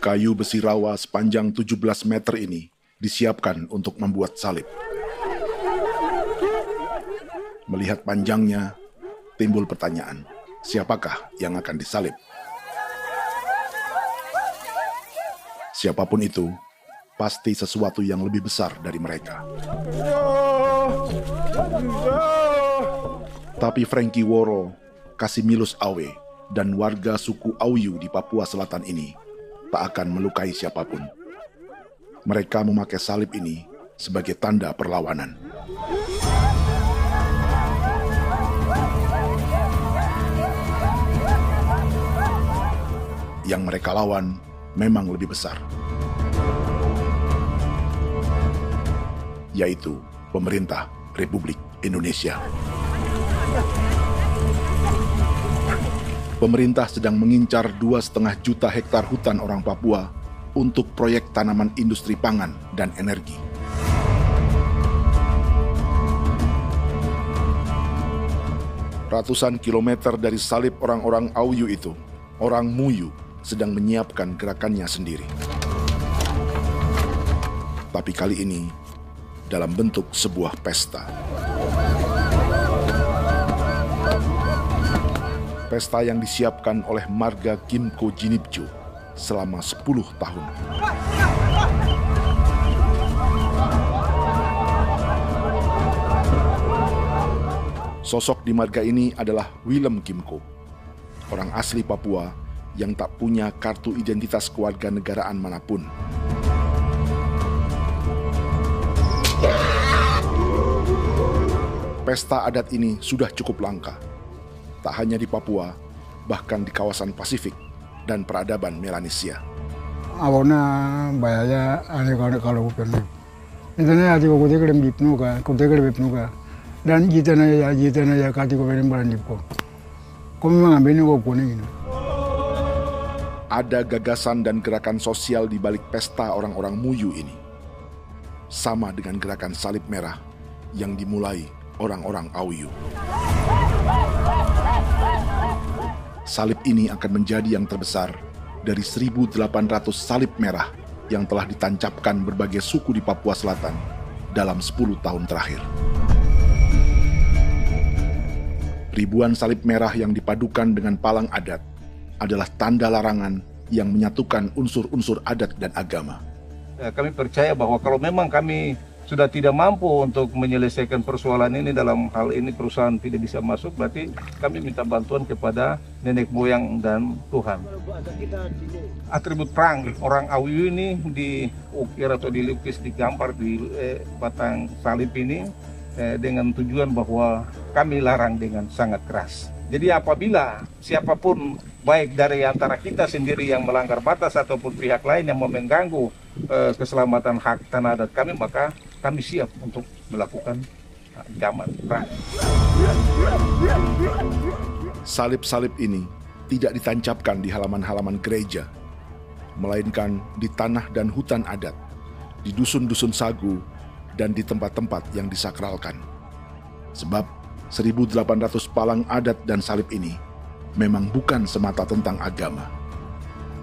Kayu besi rawa sepanjang 17 meter ini disiapkan untuk membuat salib. Melihat panjangnya, timbul pertanyaan, siapakah yang akan disalib? Siapapun itu, pasti sesuatu yang lebih besar dari mereka. Tapi Frankie Woro, Casimilus Awe, dan warga suku Auyu di Papua Selatan ini tak akan melukai siapapun. Mereka memakai salib ini sebagai tanda perlawanan. Yang mereka lawan memang lebih besar, yaitu pemerintah Republik Indonesia. Pemerintah sedang mengincar 2,5 juta hektar hutan orang Papua untuk proyek tanaman industri pangan dan energi. Ratusan kilometer dari salib orang-orang Auyu itu, orang Muyu sedang menyiapkan gerakannya sendiri. Tapi kali ini dalam bentuk sebuah pesta. Pesta yang disiapkan oleh marga Kimco Jinipjo selama 10 tahun. Sosok di marga ini adalah Willem Kimco, orang asli Papua yang tak punya kartu identitas kewarganegaraan manapun. Pesta adat ini sudah cukup langka. Tak hanya di Papua, bahkan di kawasan Pasifik dan peradaban Melanesia. Awalnya bayarnya kalau bukan. Intinya hati kau tegelem bipnuka, dan jitana ya kati kau beri barang dipko. Kau memang ambil kau kuning. Ada gagasan dan gerakan sosial di balik pesta orang-orang Muyu ini. Sama dengan gerakan salib merah yang dimulai orang-orang Auyu. Salib ini akan menjadi yang terbesar dari 1.800 salib merah yang telah ditancapkan berbagai suku di Papua Selatan dalam 10 tahun terakhir. Ribuan salib merah yang dipadukan dengan palang adat adalah tanda larangan yang menyatukan unsur-unsur adat dan agama. Kami percaya bahwa kalau memang kami sudah tidak mampu untuk menyelesaikan persoalan ini, dalam hal ini perusahaan tidak bisa masuk, berarti kami minta bantuan kepada nenek moyang dan Tuhan. Atribut perang orang Auyu ini diukir atau dilukis, digambar di batang salib ini dengan tujuan bahwa kami larang dengan sangat keras. Jadi apabila siapapun, baik dari antara kita sendiri yang melanggar batas ataupun pihak lain yang mengganggu keselamatan hak tanah adat kami, maka kami siap untuk melakukan ancaman perang. Salib-salib ini tidak ditancapkan di halaman-halaman gereja, melainkan di tanah dan hutan adat, di dusun-dusun sagu, dan di tempat-tempat yang disakralkan. Sebab 1.800 palang adat dan salib ini memang bukan semata tentang agama,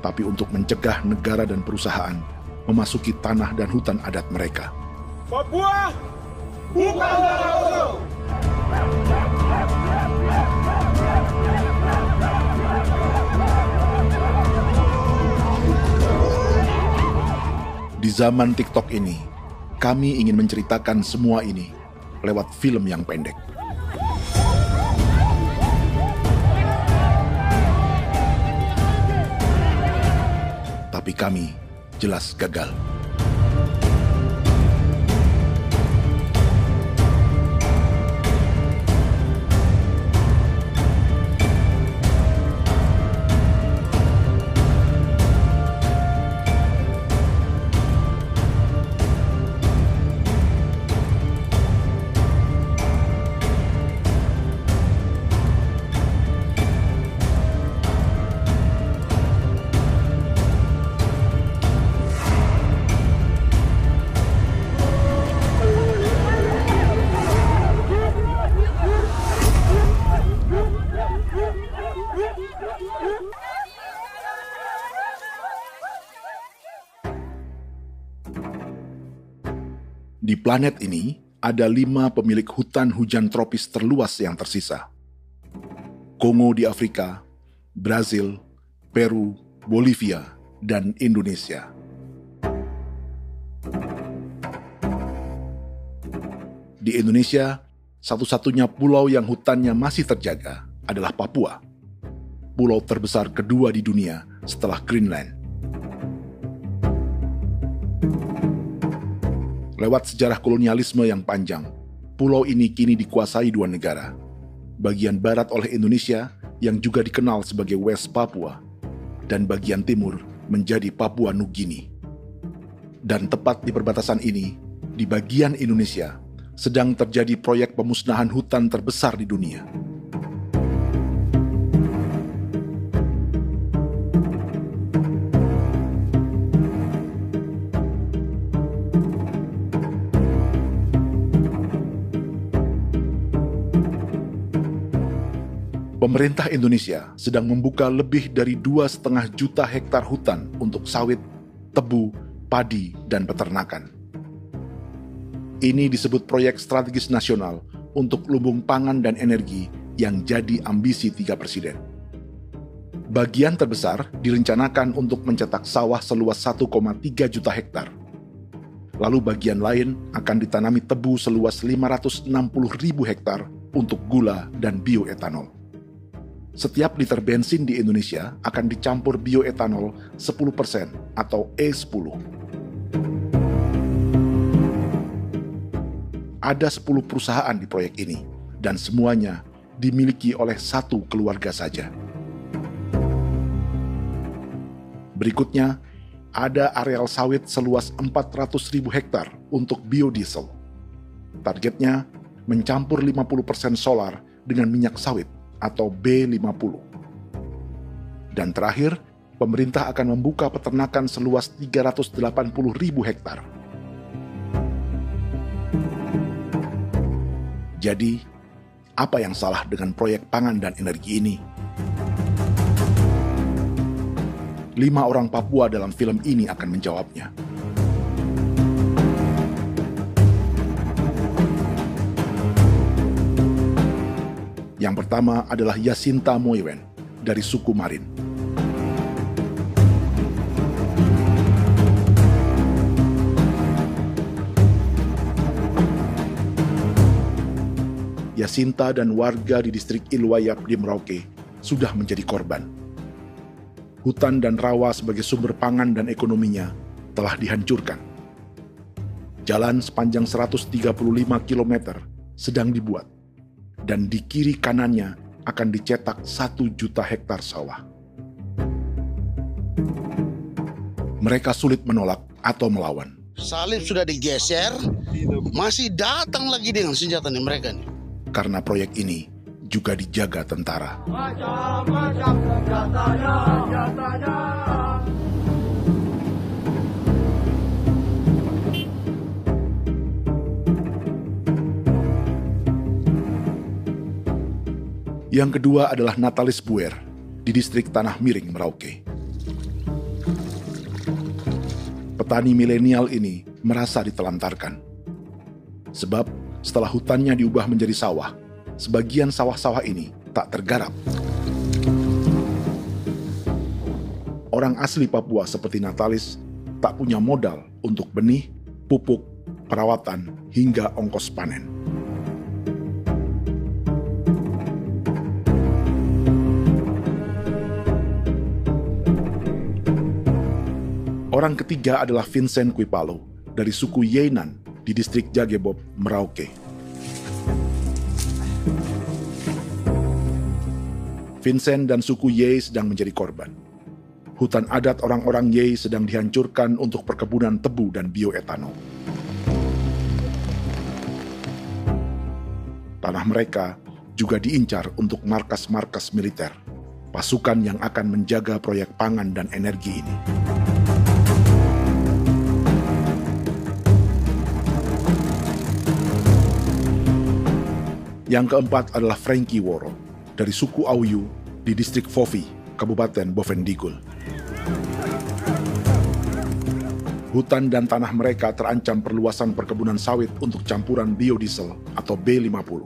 tapi untuk mencegah negara dan perusahaan memasuki tanah dan hutan adat mereka. Papua bukan tanah kosong. Di zaman TikTok ini, kami ingin menceritakan semua ini lewat film yang pendek. Tapi kami jelas gagal. Di planet ini, ada 5 pemilik hutan hujan tropis terluas yang tersisa. Kongo di Afrika, Brazil, Peru, Bolivia, dan Indonesia. Di Indonesia, satu-satunya pulau yang hutannya masih terjaga adalah Papua, pulau terbesar kedua di dunia setelah Greenland. Lewat sejarah kolonialisme yang panjang, pulau ini kini dikuasai 2 negara. Bagian barat oleh Indonesia yang juga dikenal sebagai West Papua, dan bagian timur menjadi Papua Nugini. Dan tepat di perbatasan ini, di bagian Indonesia, sedang terjadi proyek pemusnahan hutan terbesar di dunia. Pemerintah Indonesia sedang membuka lebih dari 2,5 juta hektar hutan untuk sawit, tebu, padi, dan peternakan. Ini disebut proyek strategis nasional untuk lumbung pangan dan energi yang jadi ambisi 3 presiden. Bagian terbesar direncanakan untuk mencetak sawah seluas 1,3 juta hektar. Lalu bagian lain akan ditanami tebu seluas 560.000 hektar untuk gula dan bioetanol. Setiap liter bensin di Indonesia akan dicampur bioetanol 10% atau E10. Ada 10 perusahaan di proyek ini, dan semuanya dimiliki oleh 1 keluarga saja. Berikutnya, ada areal sawit seluas 400.000 hektar untuk biodiesel. Targetnya mencampur 50% solar dengan minyak sawit atau B50. Dan terakhir, pemerintah akan membuka peternakan seluas 380.000 hektar. Jadi, apa yang salah dengan proyek pangan dan energi ini? 5 orang Papua dalam film ini akan menjawabnya. Yang pertama adalah Yasinta Moiwen dari suku Marin. Yasinta dan warga di distrik Ilwayak di Merauke sudah menjadi korban. Hutan dan rawa sebagai sumber pangan dan ekonominya telah dihancurkan. Jalan sepanjang 135 km sedang dibuat, dan di kiri kanannya akan dicetak 1 juta hektar sawah. Mereka sulit menolak atau melawan. Salib sudah digeser, masih datang lagi dengan senjatanya mereka nih. Karena proyek ini juga dijaga tentara. Macam-macam senjatanya. Yang kedua adalah Natalis Buer di distrik Tanah Miring, Merauke. Petani milenial ini merasa ditelantarkan. Sebab setelah hutannya diubah menjadi sawah, sebagian sawah-sawah ini tak tergarap. Orang asli Papua seperti Natalis tak punya modal untuk benih, pupuk, perawatan, hingga ongkos panen. Orang ketiga adalah Vincent Kuipalo dari suku Yenan di distrik Jagebob, Merauke. Vincent dan suku Ye sedang menjadi korban. Hutan adat orang-orang Ye sedang dihancurkan untuk perkebunan tebu dan bioetanol. Tanah mereka juga diincar untuk markas-markas militer, pasukan yang akan menjaga proyek pangan dan energi ini. Yang keempat adalah Frankie Woro dari suku Auyu di distrik Fofi, Kabupaten Bovendigul. Hutan dan tanah mereka terancam perluasan perkebunan sawit untuk campuran biodiesel atau B50.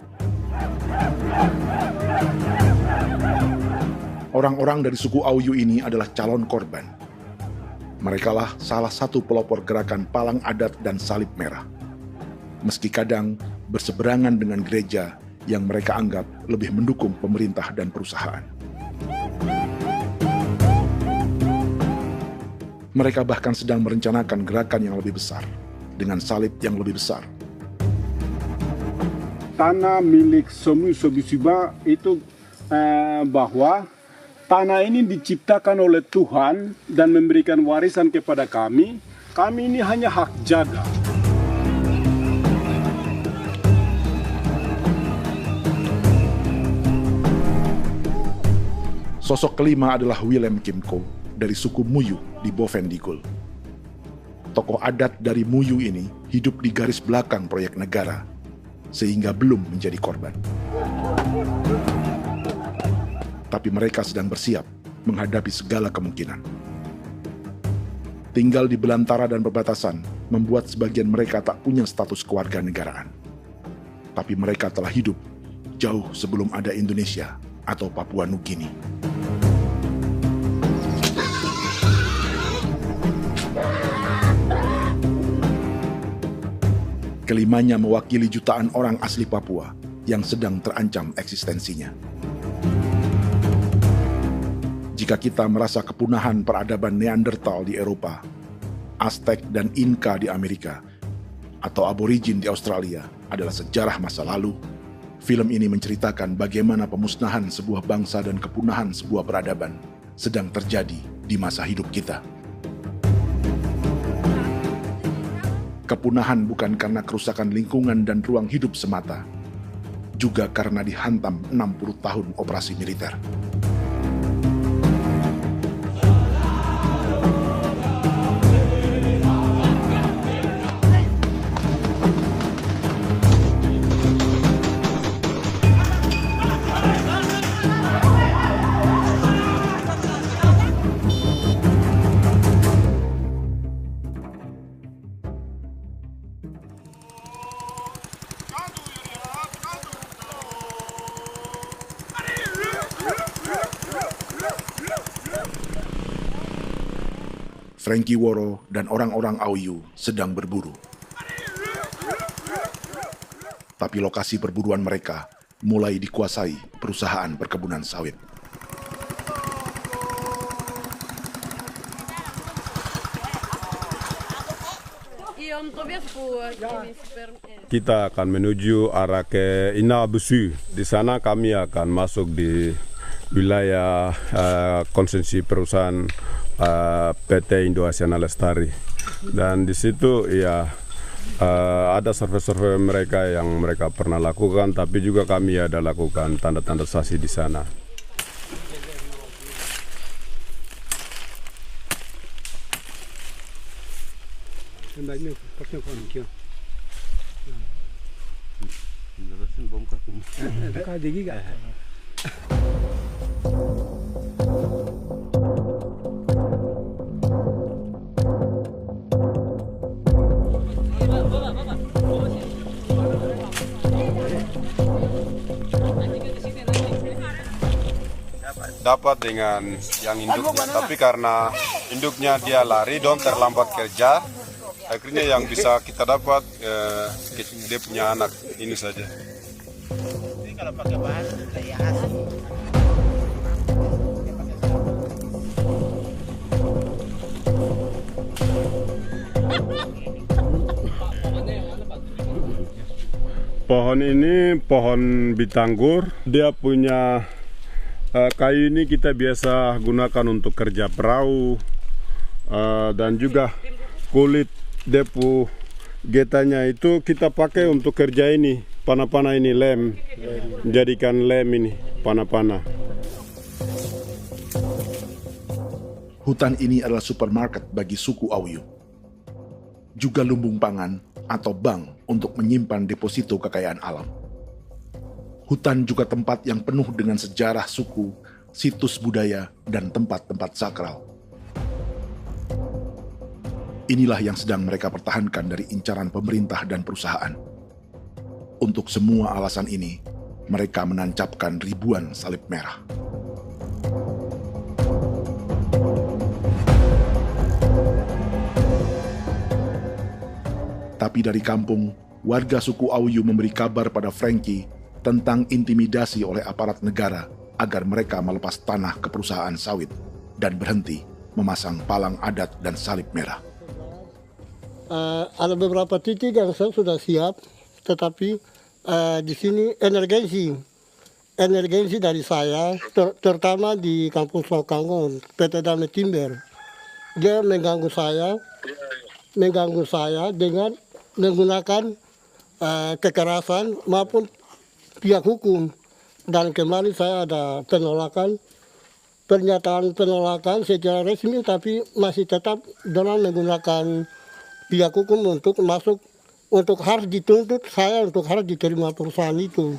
Orang-orang dari suku Auyu ini adalah calon korban. Merekalah salah satu pelopor gerakan Palang Adat dan Salib Merah. Meski kadang berseberangan dengan gereja yang mereka anggap lebih mendukung pemerintah dan perusahaan. Mereka bahkan sedang merencanakan gerakan yang lebih besar, dengan salib yang lebih besar. Tanah milik Somu Sobisiba itu bahwa tanah ini diciptakan oleh Tuhan dan memberikan warisan kepada kami. Kami ini hanya hak jaga. Sosok kelima adalah Willem Kimco dari suku Muyu di Bovendigul. Tokoh adat dari Muyu ini hidup di garis belakang proyek negara, sehingga belum menjadi korban. Tapi mereka sedang bersiap menghadapi segala kemungkinan. Tinggal di belantara dan perbatasan membuat sebagian mereka tak punya status kewarganegaraan. Tapi mereka telah hidup jauh sebelum ada Indonesia atau Papua Nugini. Kelimanya mewakili jutaan orang asli Papua yang sedang terancam eksistensinya. Jika kita merasa kepunahan peradaban Neanderthal di Eropa, Aztec dan Inca di Amerika, atau aborigin di Australia adalah sejarah masa lalu, film ini menceritakan bagaimana pemusnahan sebuah bangsa dan kepunahan sebuah peradaban sedang terjadi di masa hidup kita. Kepunahan bukan karena kerusakan lingkungan dan ruang hidup semata, juga karena dihantam 60 tahun operasi militer. Frankie Woro dan orang-orang Auyu sedang berburu. Tapi lokasi perburuan mereka mulai dikuasai perusahaan perkebunan sawit. Kita akan menuju arah ke Inabusu. Di sana kami akan masuk di wilayah konsesi perusahaan PT Indo Asiana Lestari, dan di situ ya ada survei-survei mereka yang mereka pernah lakukan, tapi juga kami ada lakukan tanda-tanda saksi di sana. Dapat dengan yang induknya, tapi karena induknya dia lari dong terlambat kerja, akhirnya yang bisa kita dapat dia punya anak ini saja. Ini kalau pakai bahan kayak asli. Pohon ini pohon bitanggur, dia punya kayu ini kita biasa gunakan untuk kerja perahu, dan juga kulit depu getanya itu kita pakai untuk kerja ini, panah-panah ini lem, jadikan lem ini, panah-panah. Hutan ini adalah supermarket bagi suku Auyu. Juga lumbung pangan atau bank untuk menyimpan deposito kekayaan alam. Hutan juga tempat yang penuh dengan sejarah suku, situs budaya, dan tempat-tempat sakral. Inilah yang sedang mereka pertahankan dari incaran pemerintah dan perusahaan. Untuk semua alasan ini, mereka menancapkan ribuan salib merah. Tapi dari kampung, warga suku Auyu memberi kabar pada Frankie tentang intimidasi oleh aparat negara agar mereka melepas tanah ke perusahaan sawit dan berhenti memasang palang adat dan salib merah. Ada beberapa titik yang saya sudah siap, tetapi di sini emergensi dari saya, terutama di kampung Sokanggon, PT Damai Timber. Dia mengganggu saya dengan menggunakan kekerasan maupun pihak hukum. Dan kemarin saya ada pernyataan penolakan secara resmi, tapi masih tetap dengan menggunakan pihak hukum untuk masuk, untuk harus dituntut saya untuk harus diterima perusahaan itu.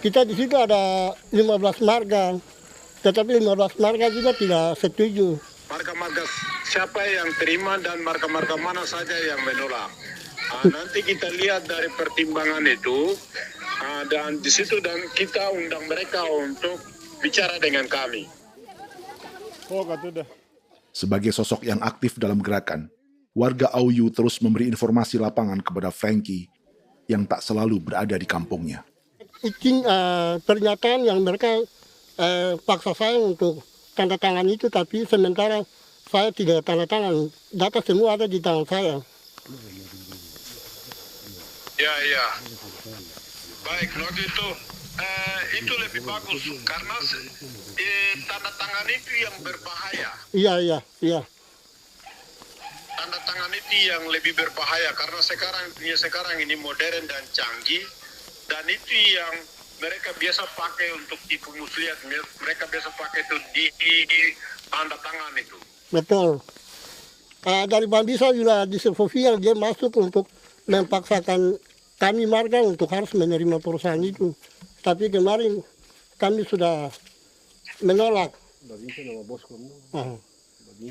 Kita di situ ada 15 marga, tetapi 15 marga juga tidak setuju. Marga-marga siapa yang terima dan marga-marga mana saja yang menolak. Nanti kita lihat dari pertimbangan itu, dan di situ dan kita undang mereka untuk bicara dengan kami. Sebagai sosok yang aktif dalam gerakan, warga Auyu terus memberi informasi lapangan kepada Frankie yang tak selalu berada di kampungnya. Pernyataan yang mereka paksa saya untuk tanda tangan itu, tapi sementara saya tidak tanda tangan. Data semua ada di tangan saya. Ya. Baik, kalau gitu itu lebih bagus karena tanda tangan itu yang berbahaya. Iya. Tanda tangan itu yang lebih berbahaya karena sekarang ini modern dan canggih, dan itu yang mereka biasa pakai untuk tipu muslihat. Mereka biasa pakai itu di tanda tangan itu. Betul. Dari Bambisa juga di Sofia dia masuk untuk memaksakan kami marga untuk harus menerima perusahaan itu. Tapi kemarin kami sudah menolak.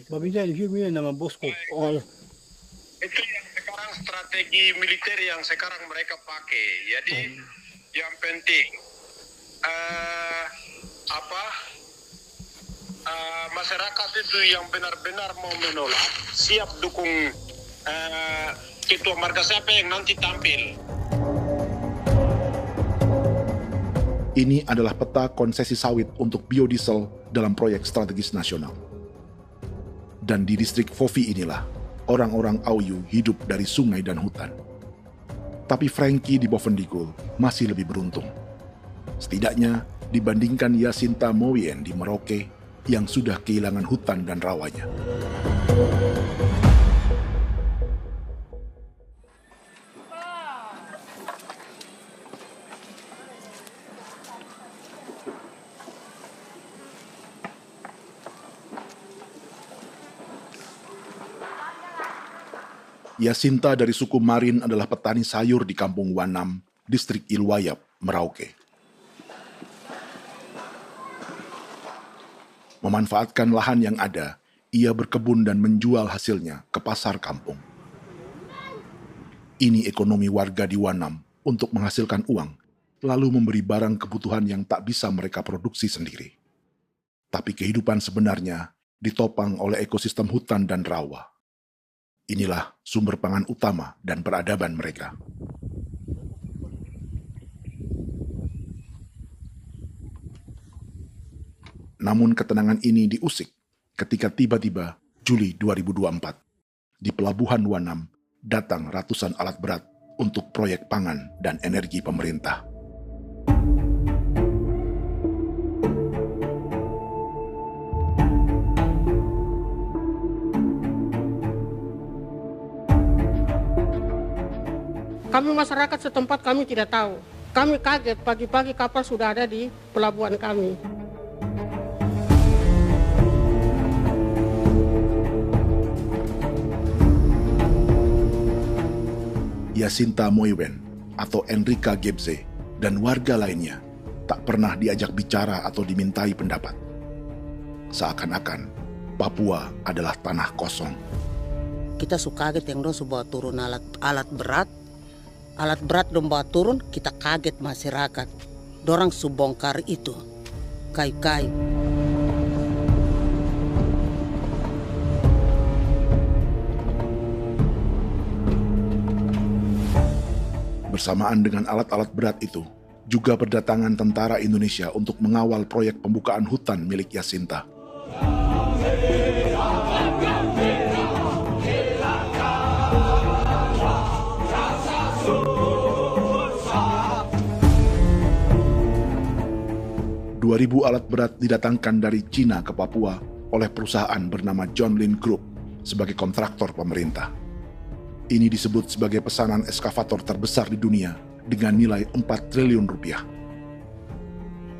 Babisa di sini nama bosku. Itu yang sekarang strategi militer yang sekarang mereka pakai. Jadi yang penting masyarakat itu yang benar-benar mau menolak siap dukung ketua marga siapa yang nanti tampil. Ini adalah peta konsesi sawit untuk biodiesel dalam proyek strategis nasional. Dan di distrik Fofi inilah orang-orang Auyu hidup dari sungai dan hutan. Tapi Frankie di Bovendigul masih lebih beruntung. Setidaknya dibandingkan Yasinta Mowien di Merauke yang sudah kehilangan hutan dan rawanya. Yasinta dari suku Marin adalah petani sayur di kampung Wanam, distrik Ilwayap, Merauke. Memanfaatkan lahan yang ada, ia berkebun dan menjual hasilnya ke pasar kampung. Ini ekonomi warga di Wanam untuk menghasilkan uang, lalu memberi barang kebutuhan yang tak bisa mereka produksi sendiri. Tapi kehidupan sebenarnya ditopang oleh ekosistem hutan dan rawa. Inilah sumber pangan utama dan peradaban mereka. Namun ketenangan ini diusik ketika tiba-tiba Juli 2024 di Pelabuhan Wanam datang ratusan alat berat untuk proyek pangan dan energi pemerintah. Kami masyarakat setempat kami tidak tahu. Kami kaget pagi-pagi kapal sudah ada di pelabuhan kami. Yasinta Mowien atau Enrika Gebze dan warga lainnya tak pernah diajak bicara atau dimintai pendapat. Seakan-akan Papua adalah tanah kosong. Kita suka kaget yang dong bawa turun alat berat dong bawa turun, kita kaget masyarakat. Dorang subongkar itu kayu-kayu. Bersamaan dengan alat-alat berat itu, juga berdatangan tentara Indonesia untuk mengawal proyek pembukaan hutan milik Jacinta. Ribu alat berat didatangkan dari Cina ke Papua oleh perusahaan bernama John Lin Group sebagai kontraktor pemerintah. Ini disebut sebagai pesanan eskavator terbesar di dunia dengan nilai 4 triliun rupiah.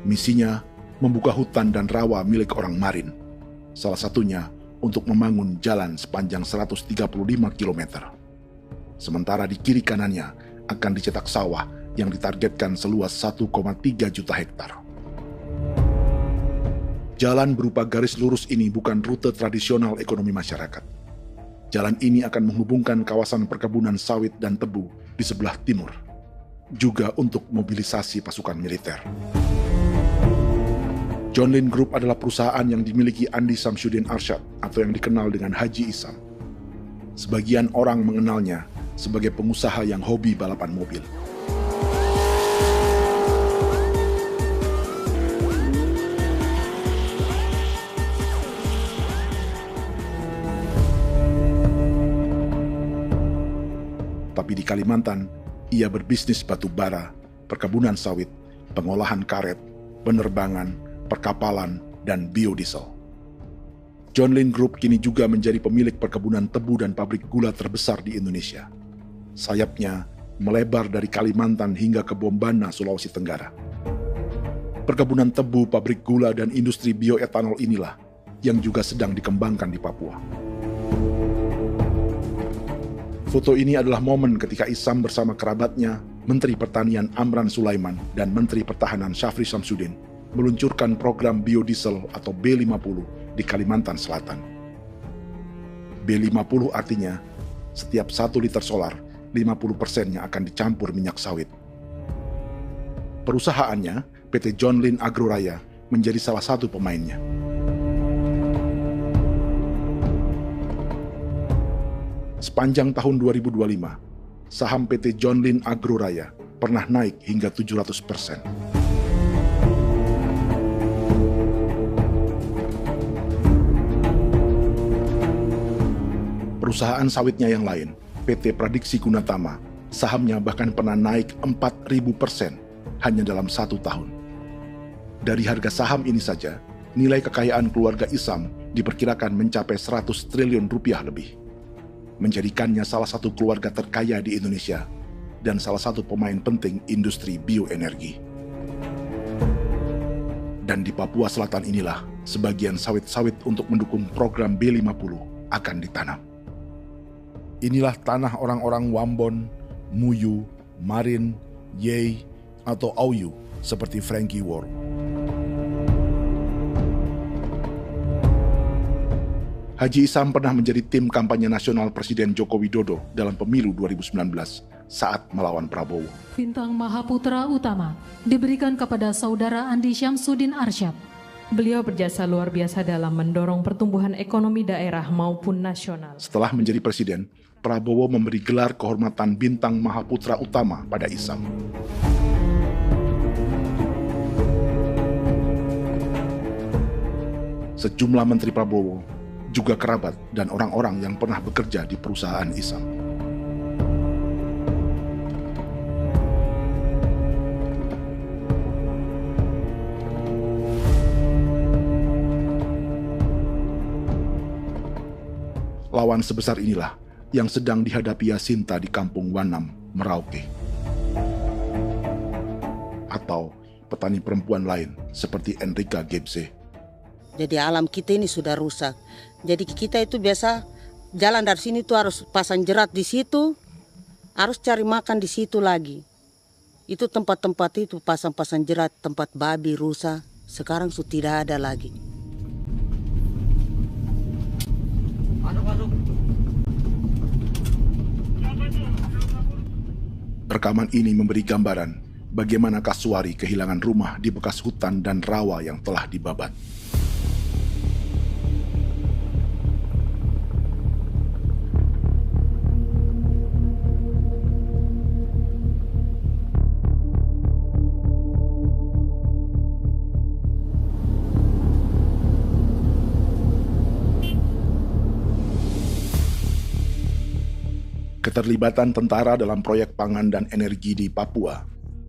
Misinya membuka hutan dan rawa milik orang Marin, salah satunya untuk membangun jalan sepanjang 135 km. Sementara di kiri kanannya akan dicetak sawah yang ditargetkan seluas 1,3 juta hektar. Jalan berupa garis lurus ini bukan rute tradisional ekonomi masyarakat. Jalan ini akan menghubungkan kawasan perkebunan sawit dan tebu di sebelah timur, juga untuk mobilisasi pasukan militer. John Lin Group adalah perusahaan yang dimiliki Andi Samsudin Arsyad atau yang dikenal dengan Haji Isam. Sebagian orang mengenalnya sebagai pengusaha yang hobi balapan mobil. Tapi di Kalimantan, ia berbisnis batu bara, perkebunan sawit, pengolahan karet, penerbangan, perkapalan, dan biodiesel. John Lin Group kini juga menjadi pemilik perkebunan tebu dan pabrik gula terbesar di Indonesia. Sayapnya melebar dari Kalimantan hingga ke Bombana, Sulawesi Tenggara. Perkebunan tebu, pabrik gula, dan industri bioetanol inilah yang juga sedang dikembangkan di Papua. Foto ini adalah momen ketika Isam bersama kerabatnya, Menteri Pertanian Amran Sulaiman dan Menteri Pertahanan Syafri Samsudin meluncurkan program biodiesel atau B50 di Kalimantan Selatan. B50 artinya setiap 1 liter solar, 50%-nya akan dicampur minyak sawit. Perusahaannya, PT John Lin Agroraya, menjadi salah satu pemainnya. Sepanjang tahun 2025, saham PT John Lin Agroraya pernah naik hingga 700%. Perusahaan sawitnya yang lain, PT Pradiksi Gunatama, sahamnya bahkan pernah naik 4.000% hanya dalam 1 tahun. Dari harga saham ini saja, nilai kekayaan keluarga Isam diperkirakan mencapai 100 triliun rupiah lebih, menjadikannya salah satu keluarga terkaya di Indonesia dan salah satu pemain penting industri bioenergi. Dan di Papua Selatan inilah sebagian sawit-sawit untuk mendukung program B50 akan ditanam. Inilah tanah orang-orang Wambon, Muyu, Marin, Yei, atau Auyu seperti Frankie Ward. Haji Isam pernah menjadi tim kampanye nasional Presiden Joko Widodo dalam pemilu 2019 saat melawan Prabowo. Bintang Mahaputra Utama diberikan kepada Saudara Andi Syamsuddin Arsyad. Beliau berjasa luar biasa dalam mendorong pertumbuhan ekonomi daerah maupun nasional. Setelah menjadi presiden, Prabowo memberi gelar kehormatan Bintang Mahaputra Utama pada Isam. Sejumlah menteri Prabowo, juga kerabat dan orang-orang yang pernah bekerja di perusahaan Isam. Lawan sebesar inilah yang sedang dihadapi Jacinta di kampung Wanam, Merauke. Atau petani perempuan lain seperti Enrika Gebze. Jadi alam kita ini sudah rusak. Jadi kita itu biasa jalan dari sini tuh harus pasang jerat di situ, harus cari makan di situ lagi. Itu tempat-tempat itu pasang-pasang jerat, tempat babi, rusa, sekarang sudah tidak ada lagi. Rekaman ini memberi gambaran bagaimana Kasuari kehilangan rumah di bekas hutan dan rawa yang telah dibabat. Keterlibatan tentara dalam proyek pangan dan energi di Papua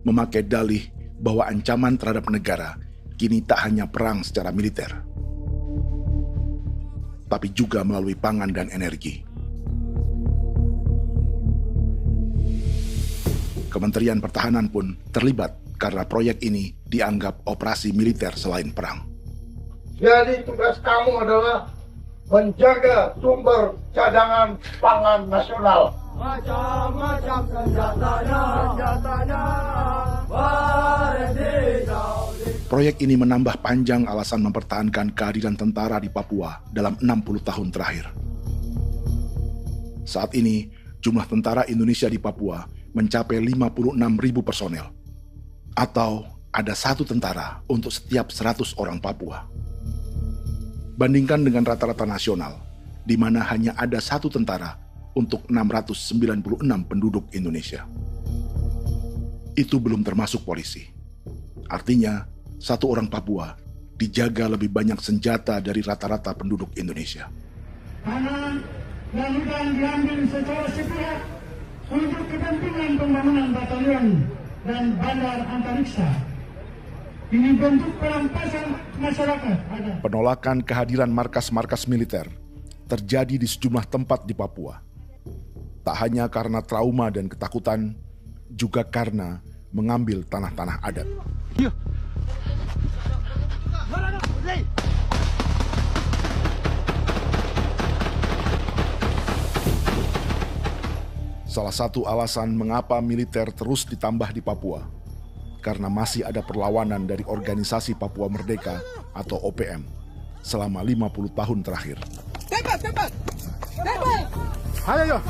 memakai dalih bahwa ancaman terhadap negara kini tak hanya perang secara militer, tapi juga melalui pangan dan energi. Kementerian Pertahanan pun terlibat karena proyek ini dianggap operasi militer selain perang. Jadi tugas kamu adalah menjaga sumber cadangan pangan nasional. Macam-macam senjatanya, Proyek ini menambah panjang alasan mempertahankan kehadiran tentara di Papua dalam 60 tahun terakhir. Saat ini, jumlah tentara Indonesia di Papua mencapai 56.000 personel, atau ada 1 tentara untuk setiap 100 orang Papua. Bandingkan dengan rata-rata nasional, di mana hanya ada 1 tentara untuk 696 penduduk Indonesia. Itu belum termasuk polisi. Artinya, 1 orang Papua dijaga lebih banyak senjata dari rata-rata penduduk Indonesia. Tanah dan hutan diambil secara sepihak untuk kepentingan pembangunan batalion dan bandar antariksa. Ini bentuk perampasan masyarakat. Penolakan kehadiran markas-markas militer terjadi di sejumlah tempat di Papua. Tak hanya karena trauma dan ketakutan, juga karena mengambil tanah-tanah adat. Salah satu alasan mengapa militer terus ditambah di Papua, karena masih ada perlawanan dari Organisasi Papua Merdeka atau OPM selama 50 tahun terakhir. Ayo.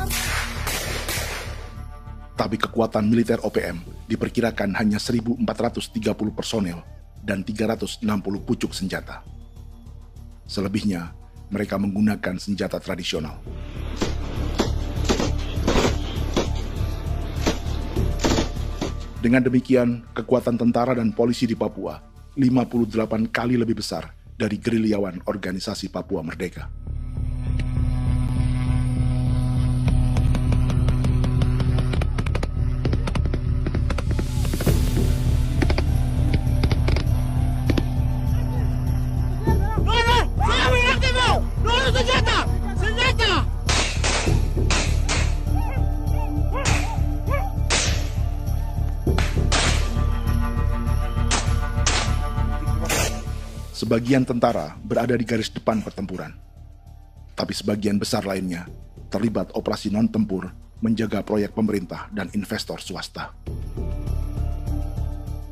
Tapi kekuatan militer OPM diperkirakan hanya 1.430 personel dan 360 pucuk senjata. Selebihnya, mereka menggunakan senjata tradisional. Dengan demikian, kekuatan tentara dan polisi di Papua 58 kali lebih besar dari gerilyawan Organisasi Papua Merdeka. Sebagian tentara berada di garis depan pertempuran, tapi sebagian besar lainnya terlibat operasi non-tempur menjaga proyek pemerintah dan investor swasta.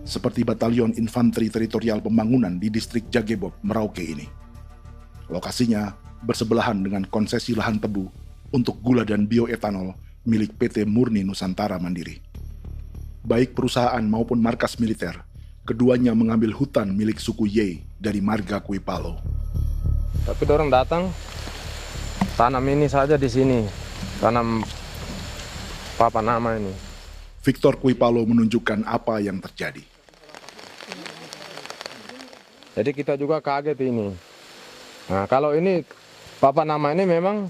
Seperti Batalion Infanteri Teritorial Pembangunan di distrik Jagebob, Merauke ini. Lokasinya bersebelahan dengan konsesi lahan tebu untuk gula dan bioetanol milik PT Murni Nusantara Mandiri. Baik perusahaan maupun markas militer, keduanya mengambil hutan milik suku Ye dari marga Kuipalo. Tapi orang datang tanam ini saja di sini, tanam papanama ini. Victor Kuipalo menunjukkan apa yang terjadi. Jadi kita juga kaget ini. Nah, kalau ini papanama ini memang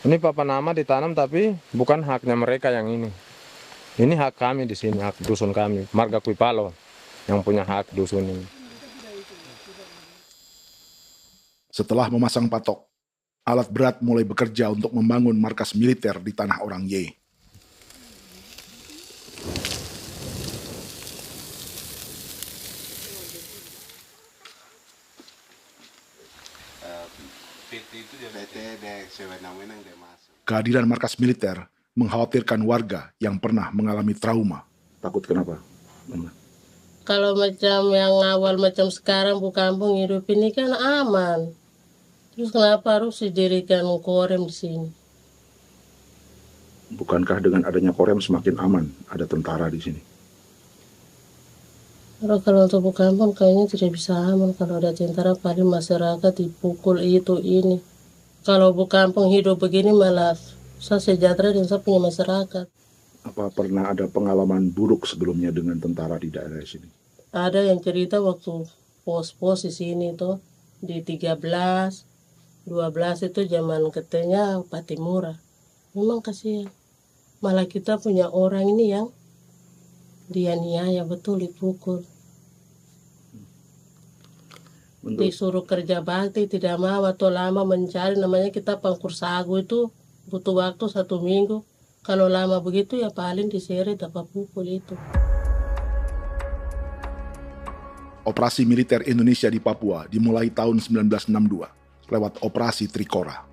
ini papanama ditanam tapi bukan haknya mereka yang ini. Ini hak kami di sini, hak dusun kami, marga Kuipalo yang punya hak dusun ini. Setelah memasang patok, alat berat mulai bekerja untuk membangun markas militer di tanah orang Ye. Kehadiran markas militer mengkhawatirkan warga yang pernah mengalami trauma. Takut kenapa? Kalau macam yang awal macam sekarang Bu Kampung hidup ini kan aman. Terus kenapa harus didirikan korem di sini? Bukankah dengan adanya korem semakin aman, ada tentara di sini? Kalau untuk kampung kayaknya tidak bisa aman kalau ada tentara, paling masyarakat dipukul itu ini. Kalau kampung hidup begini malah saya sejahtera dan saya punya masyarakat. Apa pernah ada pengalaman buruk sebelumnya dengan tentara di daerah sini? Ada yang cerita waktu pos-pos di sini tuh di 13, 12 itu zaman katanya Patimura. Memang kasihan. Malah kita punya orang ini yang dianiaya betul, dipukul. Disuruh kerja bakti tidak mau atau lama mencari, namanya kita pangkur sagu itu butuh waktu 1 minggu. Kalau lama begitu ya paling diseret apa pukul itu. Operasi militer Indonesia di Papua dimulai tahun 1962 lewat Operasi Trikora.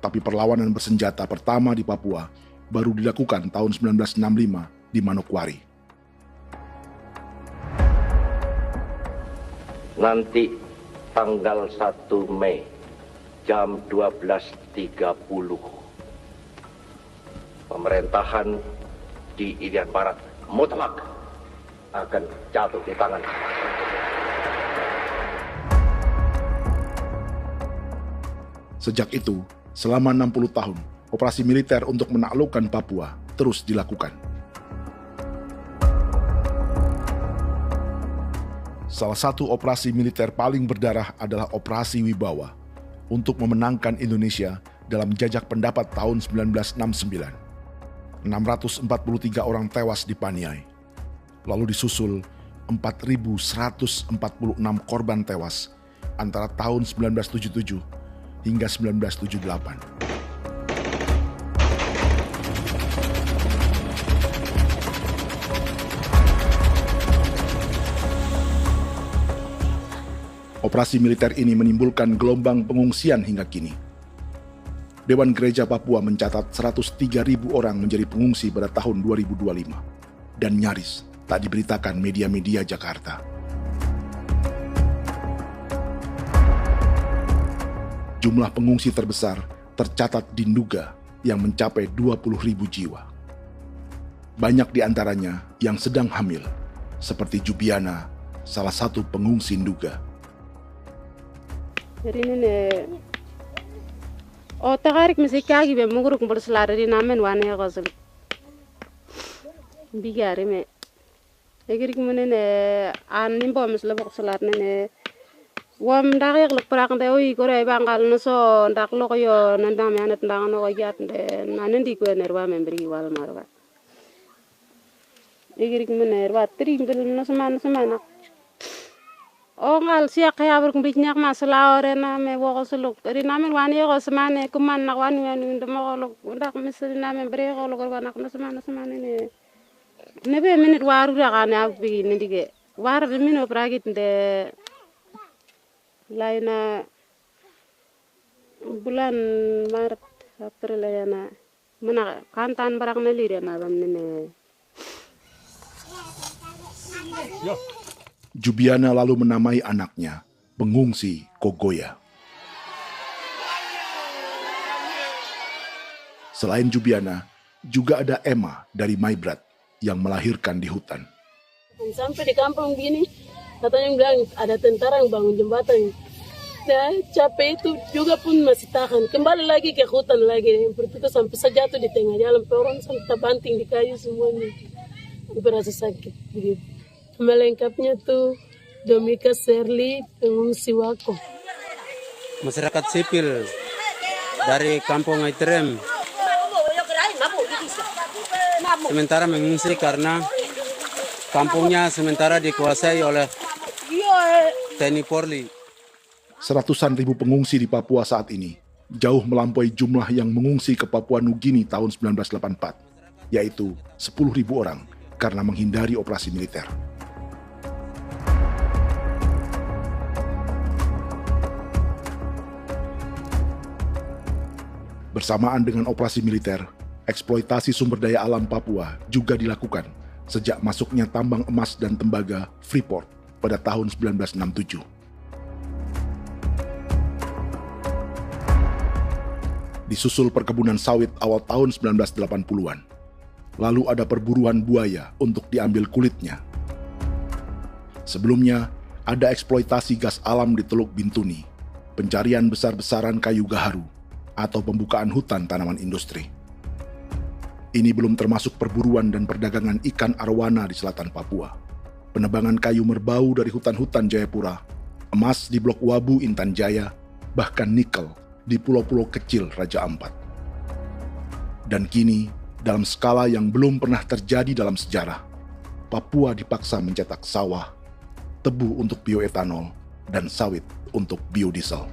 Tapi perlawanan bersenjata pertama di Papua baru dilakukan tahun 1965 di Manokwari. Nanti tanggal 1 Mei jam 12.30 pemerintahan di Irian Barat mutlak akan jatuh di tangan. Sejak itu, selama 60 tahun, operasi militer untuk menaklukkan Papua terus dilakukan. Salah satu operasi militer paling berdarah adalah Operasi Wibawa untuk memenangkan Indonesia dalam jajak pendapat tahun 1969. 643 orang tewas di Paniai. Lalu disusul 4.146 korban tewas antara tahun 1977 hingga 1978. Operasi militer ini menimbulkan gelombang pengungsian hingga kini. Dewan Gereja Papua mencatat 103.000 orang menjadi pengungsi pada tahun 2025 dan nyaris tak diberitakan media-media Jakarta. Jumlah pengungsi terbesar tercatat di Nduga yang mencapai 20.000 jiwa. Banyak di antaranya yang sedang hamil, seperti Jubiana, salah satu pengungsi Nduga. Takarik mesti kagi be muguruk berselari di namen wane gosel bigari me egirik munene an nimbo mesle berselar nene wam darik lek prak de oi gore bangal no so ndak lo yo nanda me anet ndang no yat de nanen di ko nerwa membri wal marwa egirik munene wa tri mbel no semana ngal siak ya ber kumbit nyak masala orena me wo solo rina men wani go semane kuman nak wani wani ndemo lo ndak misalna me bre go lo nak no semane ne be minute waru ra kana bi ni dige war be mino pragit de laina bulan maret april yana mana kantan barak na lire na bam ne Jubiana lalu menamai anaknya pengungsi Kogoya. Selain Jubiana, juga ada Emma dari Maibrat yang melahirkan di hutan. Sampai di kampung gini, katanya bilang ada tentara yang bangun jembatan. Nah, capek itu juga pun masih tahan. Kembali lagi ke hutan lagi. Itu sampai saya jatuh di tengah jalan. Orang sampai terbanting di kayu semuanya. Berasa sakit begitu. Melengkapnya tuh Domika Serli, pengungsi Wako. Masyarakat sipil dari Kampung Aitrem sementara mengungsi karena kampungnya sementara dikuasai oleh TNI Polri. Seratusan ribu pengungsi di Papua saat ini jauh melampaui jumlah yang mengungsi ke Papua Nugini tahun 1984, yaitu 10.000 orang karena menghindari operasi militer. Bersamaan dengan operasi militer, eksploitasi sumber daya alam Papua juga dilakukan sejak masuknya tambang emas dan tembaga Freeport pada tahun 1967. Disusul perkebunan sawit awal tahun 1980-an. Lalu ada perburuan buaya untuk diambil kulitnya. Sebelumnya, ada eksploitasi gas alam di Teluk Bintuni, pencarian besar-besaran kayu gaharu, atau pembukaan hutan tanaman industri. Ini belum termasuk perburuan dan perdagangan ikan arwana di selatan Papua, penebangan kayu merbau dari hutan-hutan Jayapura, emas di Blok Wabu Intan Jaya, bahkan nikel di pulau-pulau kecil Raja Ampat. Dan kini, dalam skala yang belum pernah terjadi dalam sejarah, Papua dipaksa mencetak sawah, tebu untuk bioetanol, dan sawit untuk biodiesel.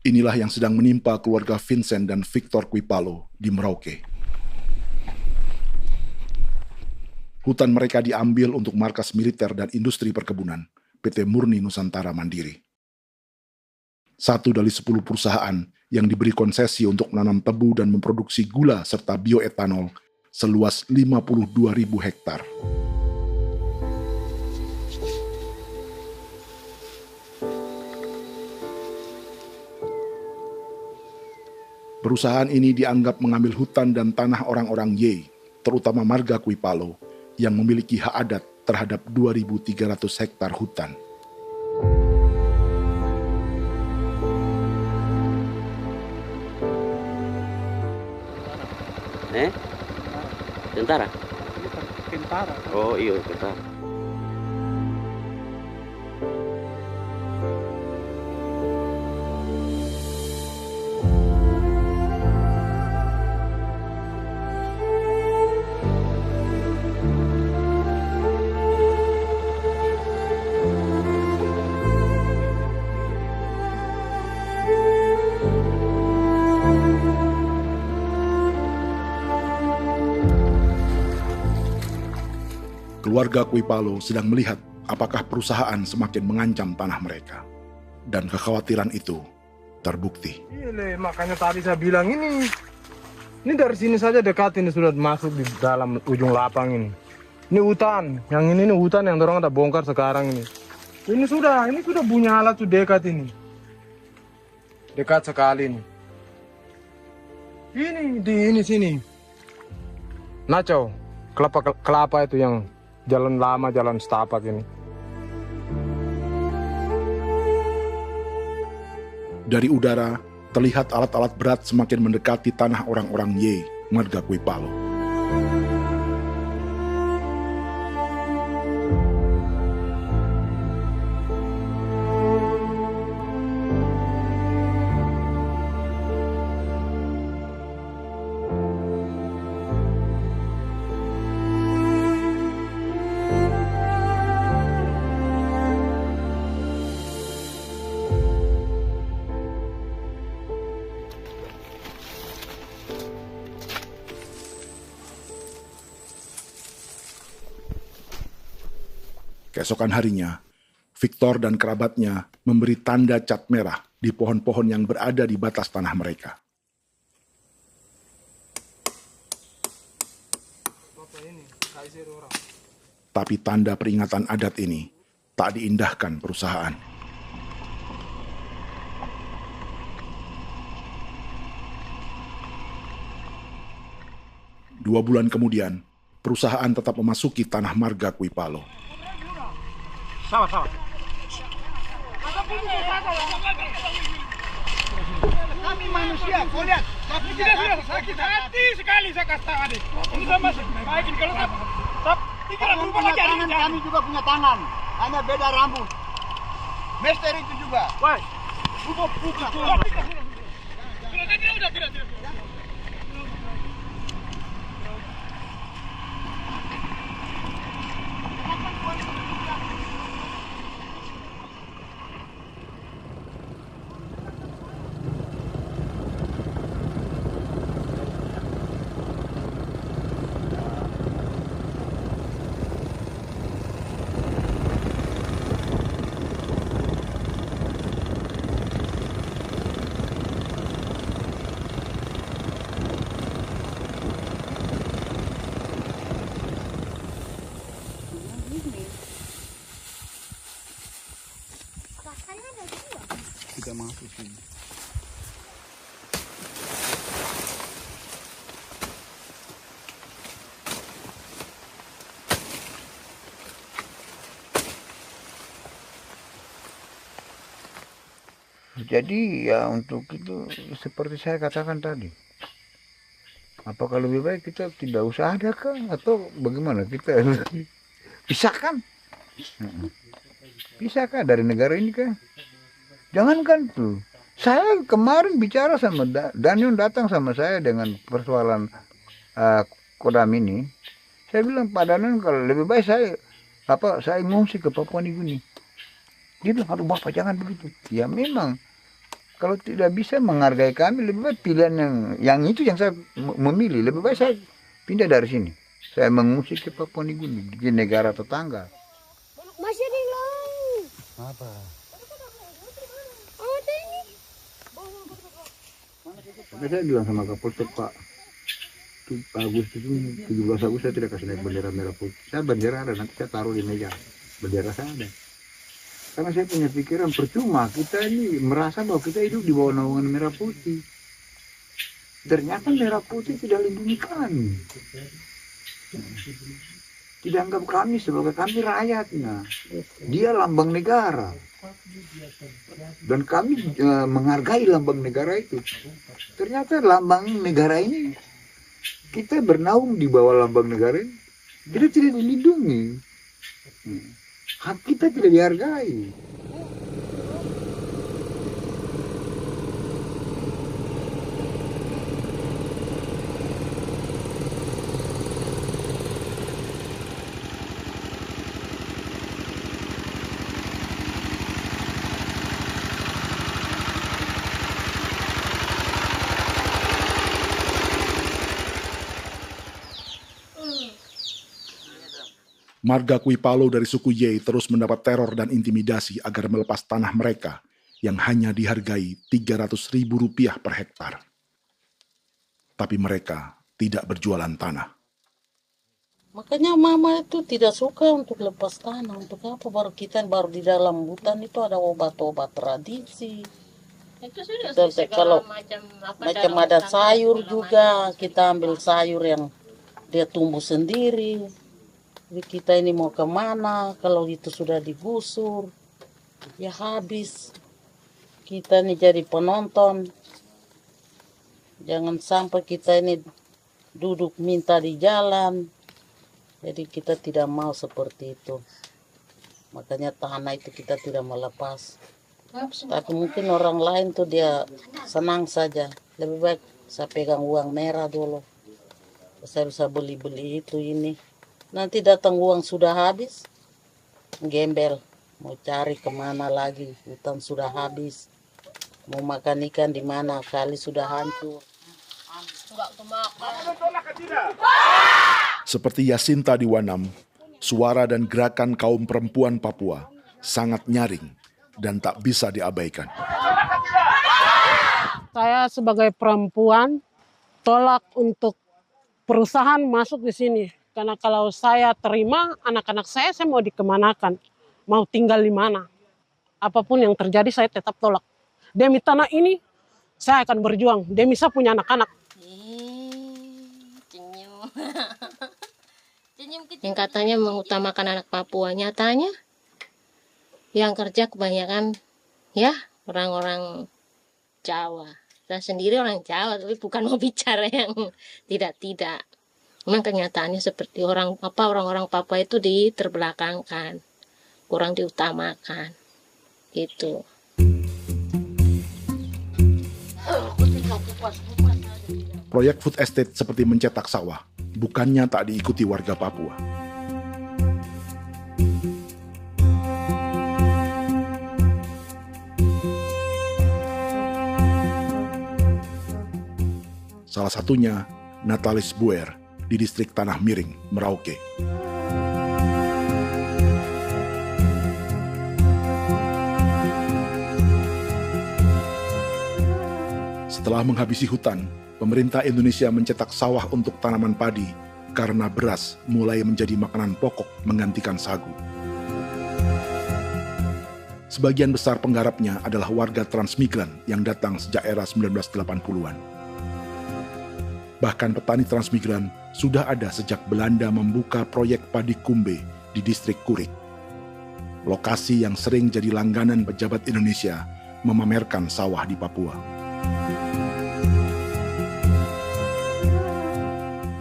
Inilah yang sedang menimpa keluarga Vincent dan Victor Kuipalo di Merauke. Hutan mereka diambil untuk markas militer dan industri perkebunan, PT Murni Nusantara Mandiri. 1 dari 10 perusahaan yang diberi konsesi untuk menanam tebu dan memproduksi gula serta bioetanol seluas 52.000 hektar. Perusahaan ini dianggap mengambil hutan dan tanah orang-orang Ye, terutama marga Kuipalo, yang memiliki hak adat terhadap 2.300 hektar hutan. Tentara? Tentara. Oh iya, tentara. Keluarga Kuipalo sedang melihat apakah perusahaan semakin mengancam tanah mereka. Dan kekhawatiran itu terbukti. Iya, makanya tadi saya bilang ini dari sini saja dekat ini sudah masuk di dalam ujung lapang ini. Ini hutan, yang ini hutan yang dorong ada bongkar sekarang ini. Ini sudah punya alat sudah dekat ini. Dekat sekali ini. Ini di sini. Nacau, kelapa itu yang jalan lama, jalan setapak ini. Dari udara, terlihat alat-alat berat semakin mendekati tanah orang-orang Ye, marga Kuipalo. Keesokan harinya, Victor dan kerabatnya memberi tanda cat merah di pohon-pohon yang berada di batas tanah mereka. Tapi tanda peringatan adat ini tak diindahkan perusahaan. Dua bulan kemudian, perusahaan tetap memasuki tanah marga Kuipalo. Sama-sama. Kami manusia, kau lihat. Tapi sudah sakit hati sekali saya kasih tahu adik. Ini sama baik ini kalau pikiran berubah lagi hari ini. Kami juga punya tangan, hanya beda rambut. Mister itu juga. Woi, Kita masuk sini. Jadi ya untuk itu seperti saya katakan tadi, apakah lebih baik kita tidak usah ada kah atau bagaimana, kita pisahkan, pisahkan dari negara ini kah? Jangankan tuh, saya kemarin bicara sama Daniel, datang sama saya dengan persoalan Kodam ini. Saya bilang, Pak Daniel, kalau lebih baik saya ngungsi ke Papua Nugini. Dia bilang, aduh Bapak jangan begitu. Ya memang, kalau tidak bisa menghargai kami, lebih baik pilihan yang itu yang saya memilih. Lebih baik saya pindah dari sini. Saya mengungsi ke Papua Nugini, di negara tetangga. Masih di laut. Apa? Saya bilang sama Kapolsek, Pak Agustus itu 17 Agustus saya tidak kasih naik bendera merah putih. Saya bendera ada, nanti saya taruh di meja. Bendera saya ada. Karena saya punya pikiran percuma kita ini merasa bahwa kita hidup di bawah naungan merah putih. Ternyata merah putih tidak lindungi kami. Tidak anggap kami sebagai kami rakyatnya. Dia lambang negara. Dan kami menghargai lambang negara itu. Ternyata lambang negara ini, kita bernaung di bawah lambang negara ini, kita tidak dilindungi. Hak kita tidak dihargai. Marga Kuipalo dari suku Ye terus mendapat teror dan intimidasi agar melepas tanah mereka yang hanya dihargai Rp300.000 per hektar. Tapi mereka tidak berjualan tanah. Makanya mama itu tidak suka untuk lepas tanah. Untuk apa? Baru di dalam hutan itu ada obat-obat tradisi. Itu sudah Kalau macam ada sayur juga, kita ambil sayur yang dia tumbuh sendiri. Jadi kita ini mau kemana, kalau itu sudah digusur, ya habis. Kita ini jadi penonton. Jangan sampai kita ini duduk minta di jalan. Jadi kita tidak mau seperti itu. Makanya tanah itu kita tidak melepas. Tapi mungkin orang lain tuh dia senang saja. Lebih baik saya pegang uang merah dulu. Saya bisa beli-beli itu ini. Nanti datang uang sudah habis, gembel, mau cari kemana lagi, hutan sudah habis, mau makan ikan di mana, kali sudah hancur. Seperti Yasinta di Wanam, suara dan gerakan kaum perempuan Papua sangat nyaring dan tak bisa diabaikan. Saya sebagai perempuan tolak untuk perusahaan masuk di sini. Karena kalau saya terima anak-anak saya mau dikemanakan, mau tinggal di mana. Apapun yang terjadi saya tetap tolak. Demi tanah ini saya akan berjuang, demi saya punya anak-anak. Yang katanya mengutamakan anak Papua, nyatanya yang kerja kebanyakan ya orang-orang Jawa. Saya sendiri orang Jawa, tapi bukan mau bicara yang tidak-tidak. Memang kenyataannya seperti orang-orang Papua itu terbelakangkan, kurang diutamakan, gitu. Proyek food estate seperti mencetak sawah bukannya tak diikuti warga Papua. Salah satunya Natalis Buer di distrik Tanah Miring, Merauke. Setelah menghabisi hutan, pemerintah Indonesia mencetak sawah untuk tanaman padi karena beras mulai menjadi makanan pokok menggantikan sagu. Sebagian besar penggarapnya adalah warga transmigran yang datang sejak era 1980-an. Bahkan petani transmigran sudah ada sejak Belanda membuka proyek padi kumbe di distrik Kurik. Lokasi yang sering jadi langganan pejabat Indonesia memamerkan sawah di Papua.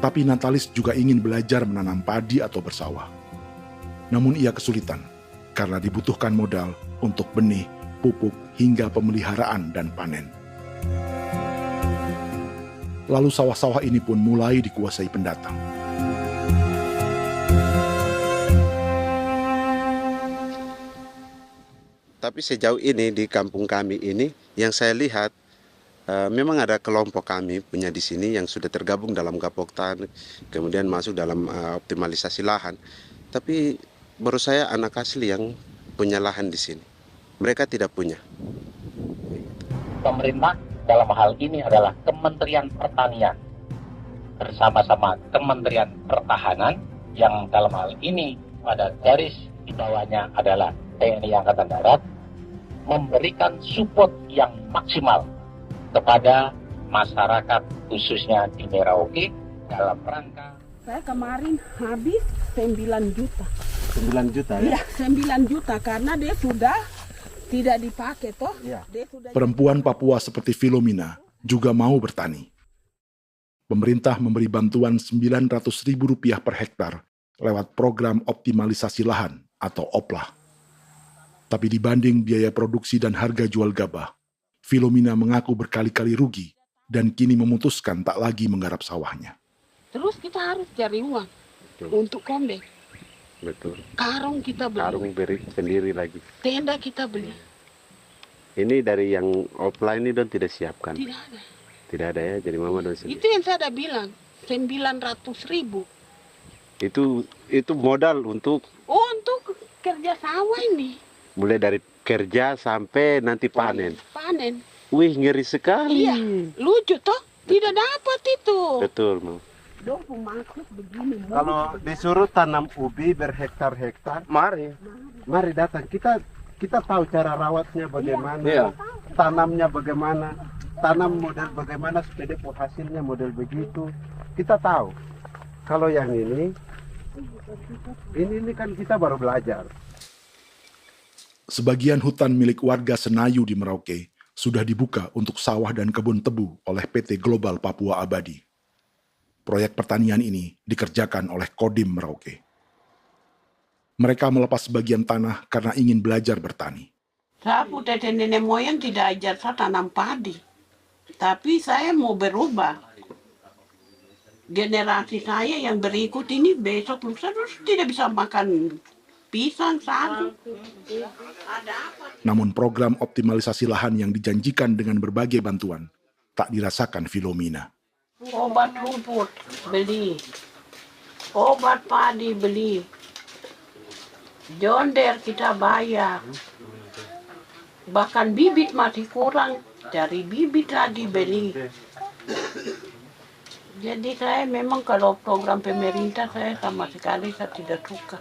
Tapi Natalis juga ingin belajar menanam padi atau bersawah. Namun ia kesulitan karena dibutuhkan modal untuk benih, pupuk, hingga pemeliharaan dan panen. Lalu sawah-sawah ini pun mulai dikuasai pendatang. Tapi sejauh ini di kampung kami ini yang saya lihat memang ada kelompok kami punya di sini yang sudah tergabung dalam Gapoktan, kemudian masuk dalam optimalisasi lahan. Tapi menurut saya anak asli yang punya lahan di sini. Mereka tidak punya. Pemerintah dalam hal ini adalah Kementerian Pertanian bersama-sama Kementerian Pertahanan yang dalam hal ini pada garis di bawahnya adalah TNI Angkatan Darat memberikan support yang maksimal kepada masyarakat khususnya di Merauke dalam rangka. Saya kemarin habis 9 juta. 9 juta ya? Iya, 9 juta karena dia sudah tidak dipakai toh. Ya. Perempuan Papua seperti Filomina juga mau bertani. Pemerintah memberi bantuan Rp900.000 per hektar lewat program optimalisasi lahan atau OPLAH. Tapi dibanding biaya produksi dan harga jual gabah, Filomina mengaku berkali-kali rugi dan kini memutuskan tak lagi menggarap sawahnya. Terus kita harus cari uang untuk kombek. Betul. Karung kita beli. Karung beri sendiri lagi. Tenda kita beli. Ini dari yang offline ini don tidak siapkan. Tidak ada. Tidak ada ya, jadi mama don sendiri. Itu yang saya ada bilang, 900.000. Itu modal untuk kerja sawah ini. Mulai dari kerja sampai nanti panen. Panen. Wih, ngeri sekali. Iya, lucu toh? Tidak dapat itu. Betul, Mam. Kalau disuruh tanam ubi berhektar-hektar, mari datang. Kita tahu cara rawatnya bagaimana, iya. Tanamnya bagaimana, tanam model bagaimana supaya hasilnya model begitu. Kita tahu. Kalau yang ini kan kita baru belajar. Sebagian hutan milik warga Senayu di Merauke sudah dibuka untuk sawah dan kebun tebu oleh PT Global Papua Abadi. Proyek pertanian ini dikerjakan oleh Kodim Merauke. Mereka melepas sebagian tanah karena ingin belajar bertani. Saya punya nenek moyang tidak ajar saya tanam padi. Tapi saya mau berubah. Generasi saya yang berikut ini besok lusa tidak bisa makan pisang, sagu. Namun program optimalisasi lahan yang dijanjikan dengan berbagai bantuan tak dirasakan Filomina. Obat rumput beli, obat padi beli, jonder kita bayar, bahkan bibit masih kurang, cari bibit lagi beli. Jadi saya memang kalau program pemerintah saya sama sekali saya tidak suka.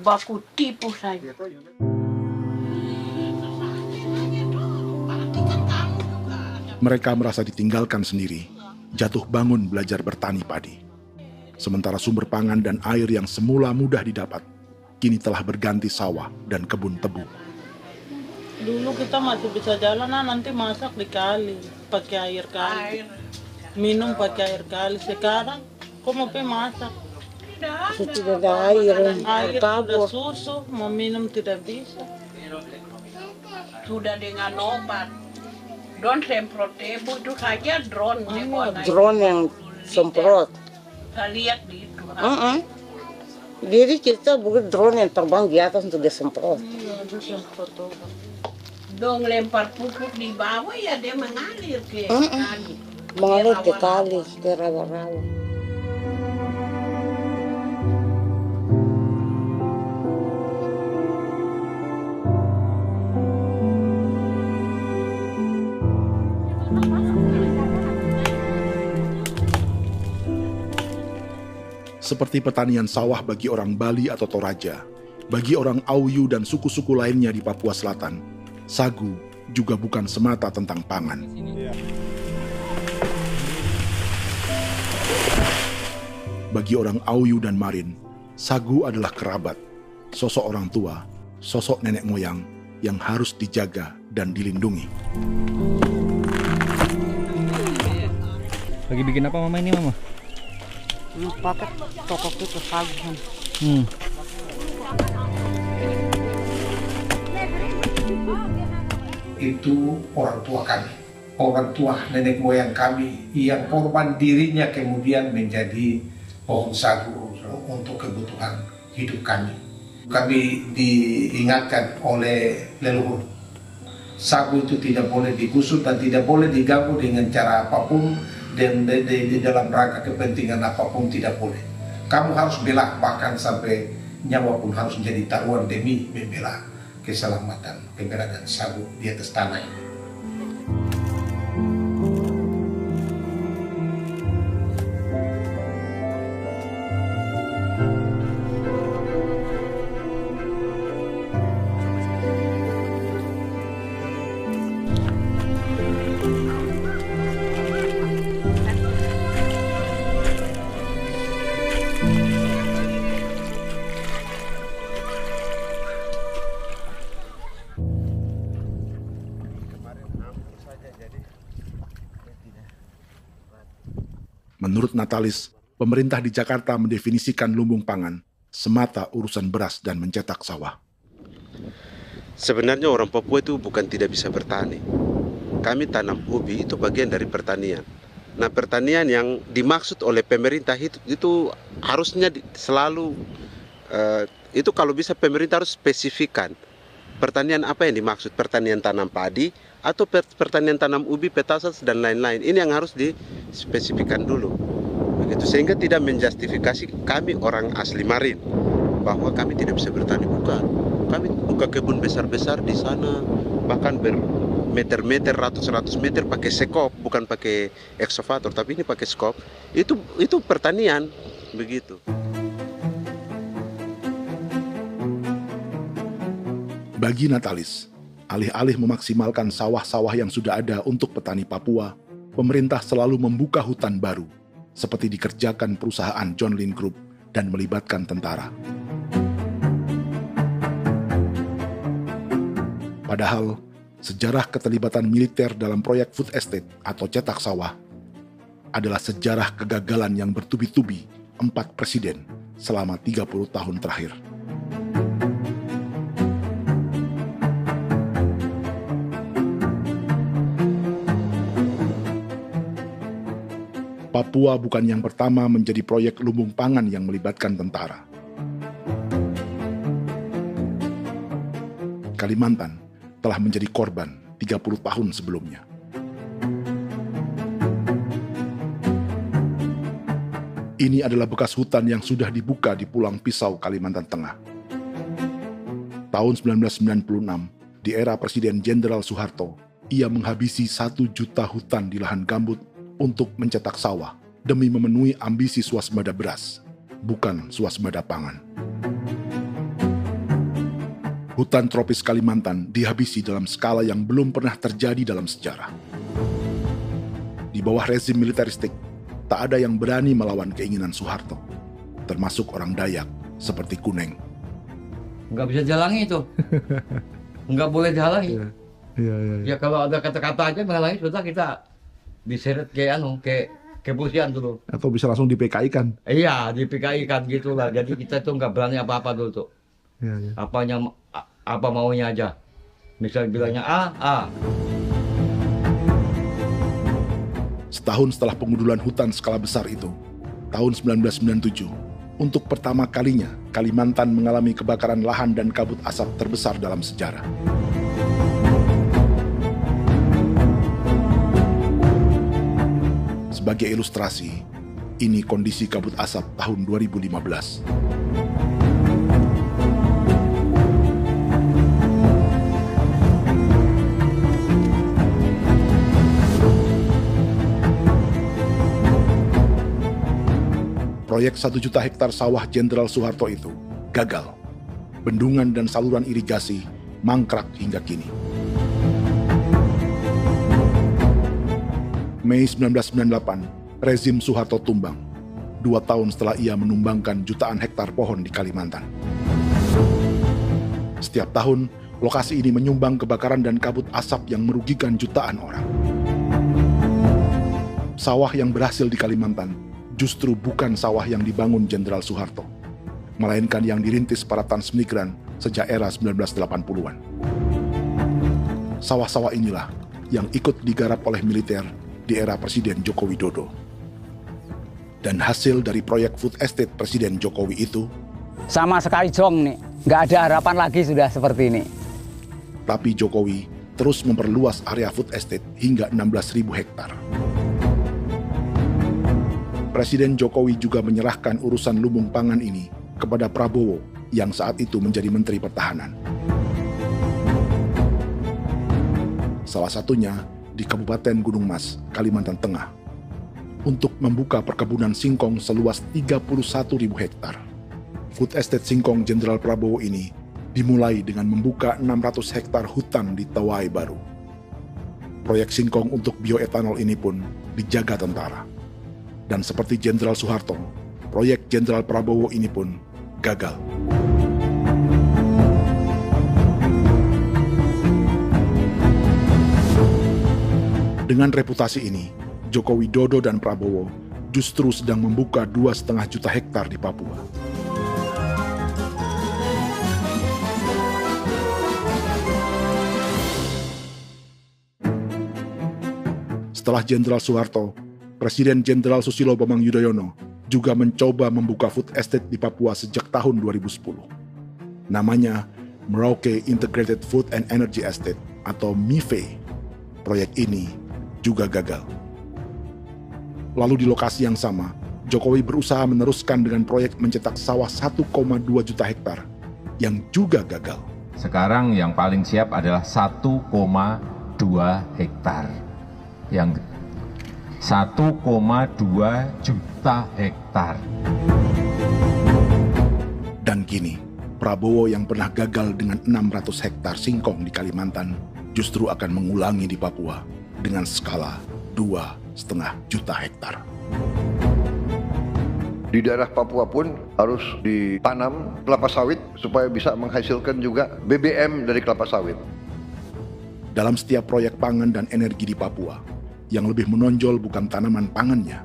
Baku tipu saya. Mereka merasa ditinggalkan sendiri, jatuh bangun belajar bertani padi. Sementara sumber pangan dan air yang semula mudah didapat, kini telah berganti sawah dan kebun tebu. Dulu kita masih bisa jalan, nanti masak di kali, pakai air kali. Minum pakai air kali. Sekarang, kok mau masak? Tidak ada air. Air sudah susu, mau minum tidak bisa. Sudah dengan obat. Drone semprot debu itu saja drone. Drone yang semprot. Saya lihat di itu. Jadi kita bukan drone yang terbang di atas untuk disemprot. Dong lempar pupuk di bawah ya dia mengalir ke kali. Mengalir ke kali, ke rawa-rawa. Seperti pertanian sawah bagi orang Bali atau Toraja, bagi orang Auyu dan suku-suku lainnya di Papua Selatan, sagu juga bukan semata tentang pangan. Bagi orang Auyu dan Marin, sagu adalah kerabat, sosok orang tua, sosok nenek moyang yang harus dijaga dan dilindungi. Lagi bikin apa mama ini mama? Pakai tokok itu sagu. Itu orang tua kami, orang tua nenek moyang kami yang korban dirinya kemudian menjadi pohon sagu untuk kebutuhan hidup kami. Kami diingatkan oleh leluhur, sagu itu tidak boleh digusur dan tidak boleh diganggu dengan cara apapun, dan di dalam rangka kepentingan apapun tidak boleh. Kamu harus bela, bahkan sampai nyawa pun harus menjadi taruhan demi membela keselamatan keberadaan sagu di atas tanah ini. Menurut Natalis, pemerintah di Jakarta mendefinisikan lumbung pangan semata urusan beras dan mencetak sawah. Sebenarnya orang Papua itu bukan tidak bisa bertani. Kami tanam ubi itu bagian dari pertanian. Nah, pertanian yang dimaksud oleh pemerintah itu harusnya selalu, itu kalau bisa pemerintah harus spesifikkan. Pertanian apa yang dimaksud? Pertanian tanam padi atau pertanian tanam ubi, petasan dan lain-lain. Ini yang harus dispesifikkan dulu. Begitu, sehingga tidak menjustifikasi kami orang asli Marin bahwa kami tidak bisa bertani. Bukan. Kami buka kebun besar-besar di sana, bahkan bermeter-meter, ratus-ratus meter pakai sekop, bukan pakai ekskavator, tapi ini pakai skop. Itu pertanian, begitu. Bagi Natalis, alih-alih memaksimalkan sawah-sawah yang sudah ada untuk petani Papua, pemerintah selalu membuka hutan baru, seperti dikerjakan perusahaan John Lynn Group dan melibatkan tentara. Padahal, sejarah keterlibatan militer dalam proyek food estate atau cetak sawah adalah sejarah kegagalan yang bertubi-tubi 4 presiden selama 30 tahun terakhir. Papua bukan yang pertama menjadi proyek lumbung pangan yang melibatkan tentara. Kalimantan telah menjadi korban 30 tahun sebelumnya. Ini adalah bekas hutan yang sudah dibuka di Pulang Pisau, Kalimantan Tengah. Tahun 1996, di era Presiden Jenderal Soeharto, ia menghabisi 1 juta hutan di lahan gambut untuk mencetak sawah demi memenuhi ambisi swasembada beras, bukan swasembada pangan. Hutan tropis Kalimantan dihabisi dalam skala yang belum pernah terjadi dalam sejarah. Di bawah rezim militeristik, tak ada yang berani melawan keinginan Soeharto, termasuk orang Dayak seperti Kuneng. Nggak bisa jalangi itu. Nggak boleh jalangi. Ya kalau ada kata-kata aja menghalangi, sudah kita diseret ke kepolisian dulu. Atau bisa langsung di PKI-kan. Iya, di PKI-kan gitulah. Jadi kita tuh nggak berani apa-apa dulu tuh. Ya. Apa maunya aja. Misal bilangnya A. Setahun setelah pengundulan hutan skala besar itu, tahun 1997, untuk pertama kalinya Kalimantan mengalami kebakaran lahan dan kabut asap terbesar dalam sejarah. Sebagai ilustrasi, ini kondisi kabut asap tahun 2015. Proyek 1 juta hektar sawah Jenderal Soeharto itu gagal. Bendungan dan saluran irigasi mangkrak hingga kini. Mei 1998, rezim Soeharto tumbang, 2 tahun setelah ia menumbangkan jutaan hektar pohon di Kalimantan. Setiap tahun, lokasi ini menyumbang kebakaran dan kabut asap yang merugikan jutaan orang. Sawah yang berhasil di Kalimantan justru bukan sawah yang dibangun Jenderal Soeharto, melainkan yang dirintis para transmigran sejak era 1980-an. Sawah-sawah inilah yang ikut digarap oleh militer di era Presiden Joko Widodo. Dan hasil dari proyek food estate Presiden Jokowi itu sama sekali jong nih, nggak ada harapan lagi sudah seperti ini. Tapi Jokowi terus memperluas area food estate hingga 16.000 hektar. Presiden Jokowi juga menyerahkan urusan lumbung pangan ini kepada Prabowo yang saat itu menjadi Menteri Pertahanan. Salah satunya di Kabupaten Gunung Mas, Kalimantan Tengah, untuk membuka perkebunan singkong seluas 31.000 hektar. Food Estate Singkong Jenderal Prabowo ini dimulai dengan membuka 600 hektar hutan di Tawai Baru. Proyek singkong untuk bioetanol ini pun dijaga tentara. Dan seperti Jenderal Soeharto, proyek Jenderal Prabowo ini pun gagal. Dengan reputasi ini, Joko Widodo dan Prabowo justru sedang membuka 2,5 juta hektar di Papua. Setelah Jenderal Soeharto, Presiden Jenderal Susilo Bambang Yudhoyono juga mencoba membuka food estate di Papua sejak tahun 2010. Namanya Merauke Integrated Food and Energy Estate atau MIFE. Proyek ini juga gagal. Lalu di lokasi yang sama, Jokowi berusaha meneruskan dengan proyek mencetak sawah 1,2 juta hektar yang juga gagal. Sekarang yang paling siap adalah 1,2 hektar. Yang 1,2 juta hektar. Dan kini, Prabowo yang pernah gagal dengan 600 hektar singkong di Kalimantan justru akan mengulangi di Papua dengan skala 2,5 juta hektar. Di daerah Papua pun harus ditanam kelapa sawit supaya bisa menghasilkan juga BBM dari kelapa sawit. Dalam setiap proyek pangan dan energi di Papua, yang lebih menonjol bukan tanaman pangannya,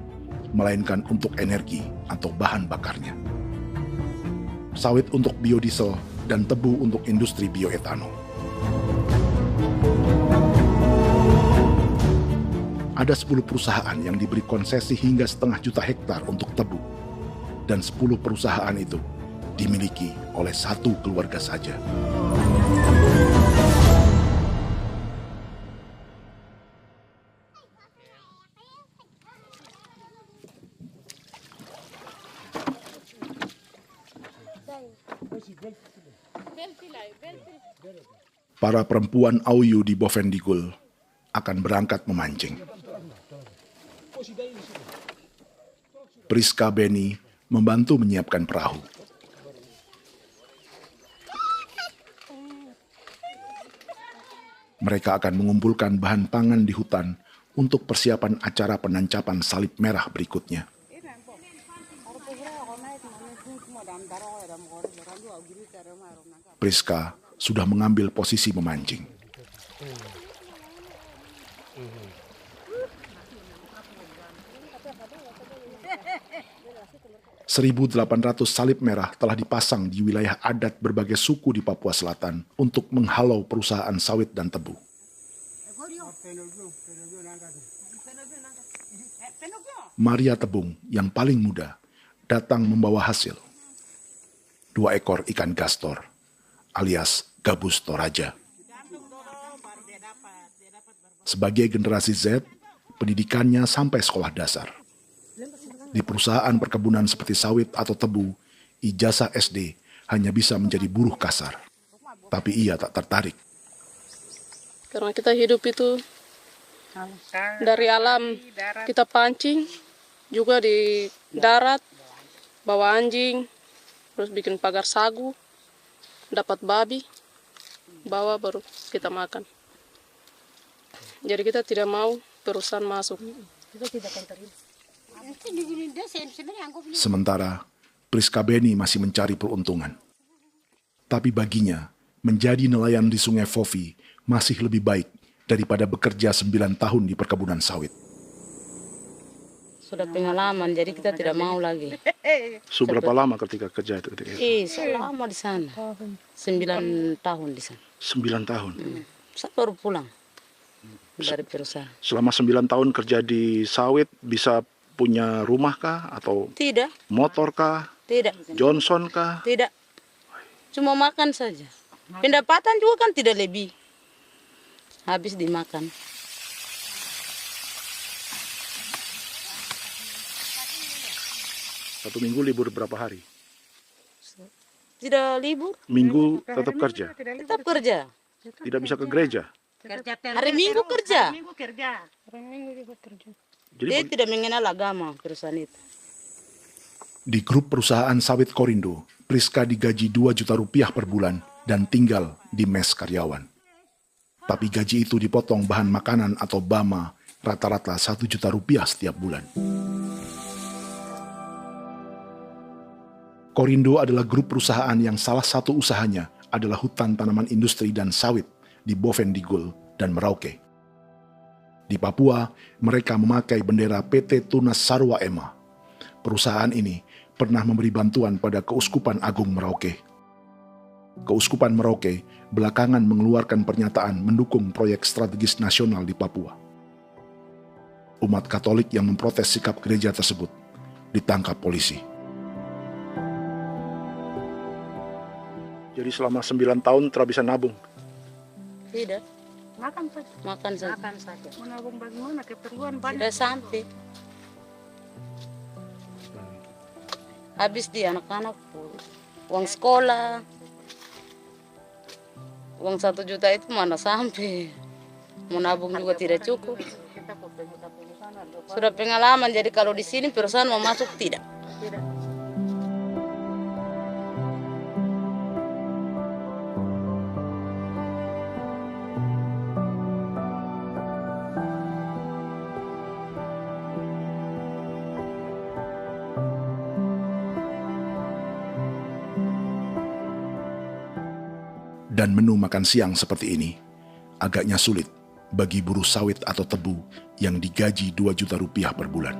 melainkan untuk energi atau bahan bakarnya. Sawit untuk biodiesel dan tebu untuk industri bioetanol. Ada 10 perusahaan yang diberi konsesi hingga 0,5 juta hektar untuk tebu. Dan 10 perusahaan itu dimiliki oleh 1 keluarga saja. Para perempuan Auyu di Bovendigul akan berangkat memancing. Priska Beni membantu menyiapkan perahu. Mereka akan mengumpulkan bahan pangan di hutan untuk persiapan acara penancapan salib merah berikutnya. Priska sudah mengambil posisi memancing. 1.800 salib merah telah dipasang di wilayah adat berbagai suku di Papua Selatan untuk menghalau perusahaan sawit dan tebu. Maria Tebung yang paling muda datang membawa hasil. 2 ekor ikan gastor alias gabus toraja. Sebagai generasi Z, pendidikannya sampai sekolah dasar. Di perusahaan perkebunan seperti sawit atau tebu, ijazah SD hanya bisa menjadi buruh kasar. Tapi ia tak tertarik. Karena kita hidup itu dari alam, kita pancing, juga di darat, bawa anjing, terus bikin pagar sagu, dapat babi, bawa baru kita makan. Jadi kita tidak mau perusahaan masuk. Sementara Priska Beni masih mencari peruntungan. Tapi baginya, menjadi nelayan di Sungai Fofi masih lebih baik daripada bekerja 9 tahun di perkebunan sawit. Sudah pengalaman, jadi kita tidak mau lagi. Seberapa lama ketika kerja itu? Selama di sana. 9 tahun di sana. 9 tahun? Saya baru pulang dari perusahaan. Selama 9 tahun kerja di sawit, bisa punya rumah kah? Atau tidak. Motor kah? Tidak. Johnson kah? Tidak. Cuma makan saja. Pendapatan juga kan tidak lebih. Habis dimakan. Satu minggu libur berapa hari? Tidak libur. Minggu tetap kerja? Tetap kerja. Tidak bisa ke gereja? Hari Minggu kerja. Hari Minggu juga kerja. Dia tidak mengenal agama perusahaan itu. Di grup perusahaan sawit Korindo, Priska digaji 2 juta rupiah per bulan dan tinggal di mes karyawan. Tapi gaji itu dipotong bahan makanan atau BAMA rata-rata 1 juta rupiah setiap bulan. Korindo adalah grup perusahaan yang salah satu usahanya adalah hutan tanaman industri dan sawit di Bovendigul dan Merauke. Di Papua, mereka memakai bendera PT Tunas Sarwa Ema. Perusahaan ini pernah memberi bantuan pada Keuskupan Agung Merauke. Keuskupan Merauke belakangan mengeluarkan pernyataan mendukung proyek strategis nasional di Papua. Umat Katolik yang memprotes sikap gereja tersebut ditangkap polisi. Jadi selama 9 tahun tidak bisa nabung? Tidak. Makan saja. Makan saja. Makan saja. Menabung bagaimana? Keperluan banyak. Tidak sampai. Habis di anak-anak uang sekolah. Uang 1 juta itu mana sampai. Mau nabung juga tidak cukup. Sudah pengalaman, jadi kalau di sini perusahaan mau masuk tidak. Dan menu makan siang seperti ini agaknya sulit bagi buruh sawit atau tebu yang digaji 2 juta rupiah per bulan.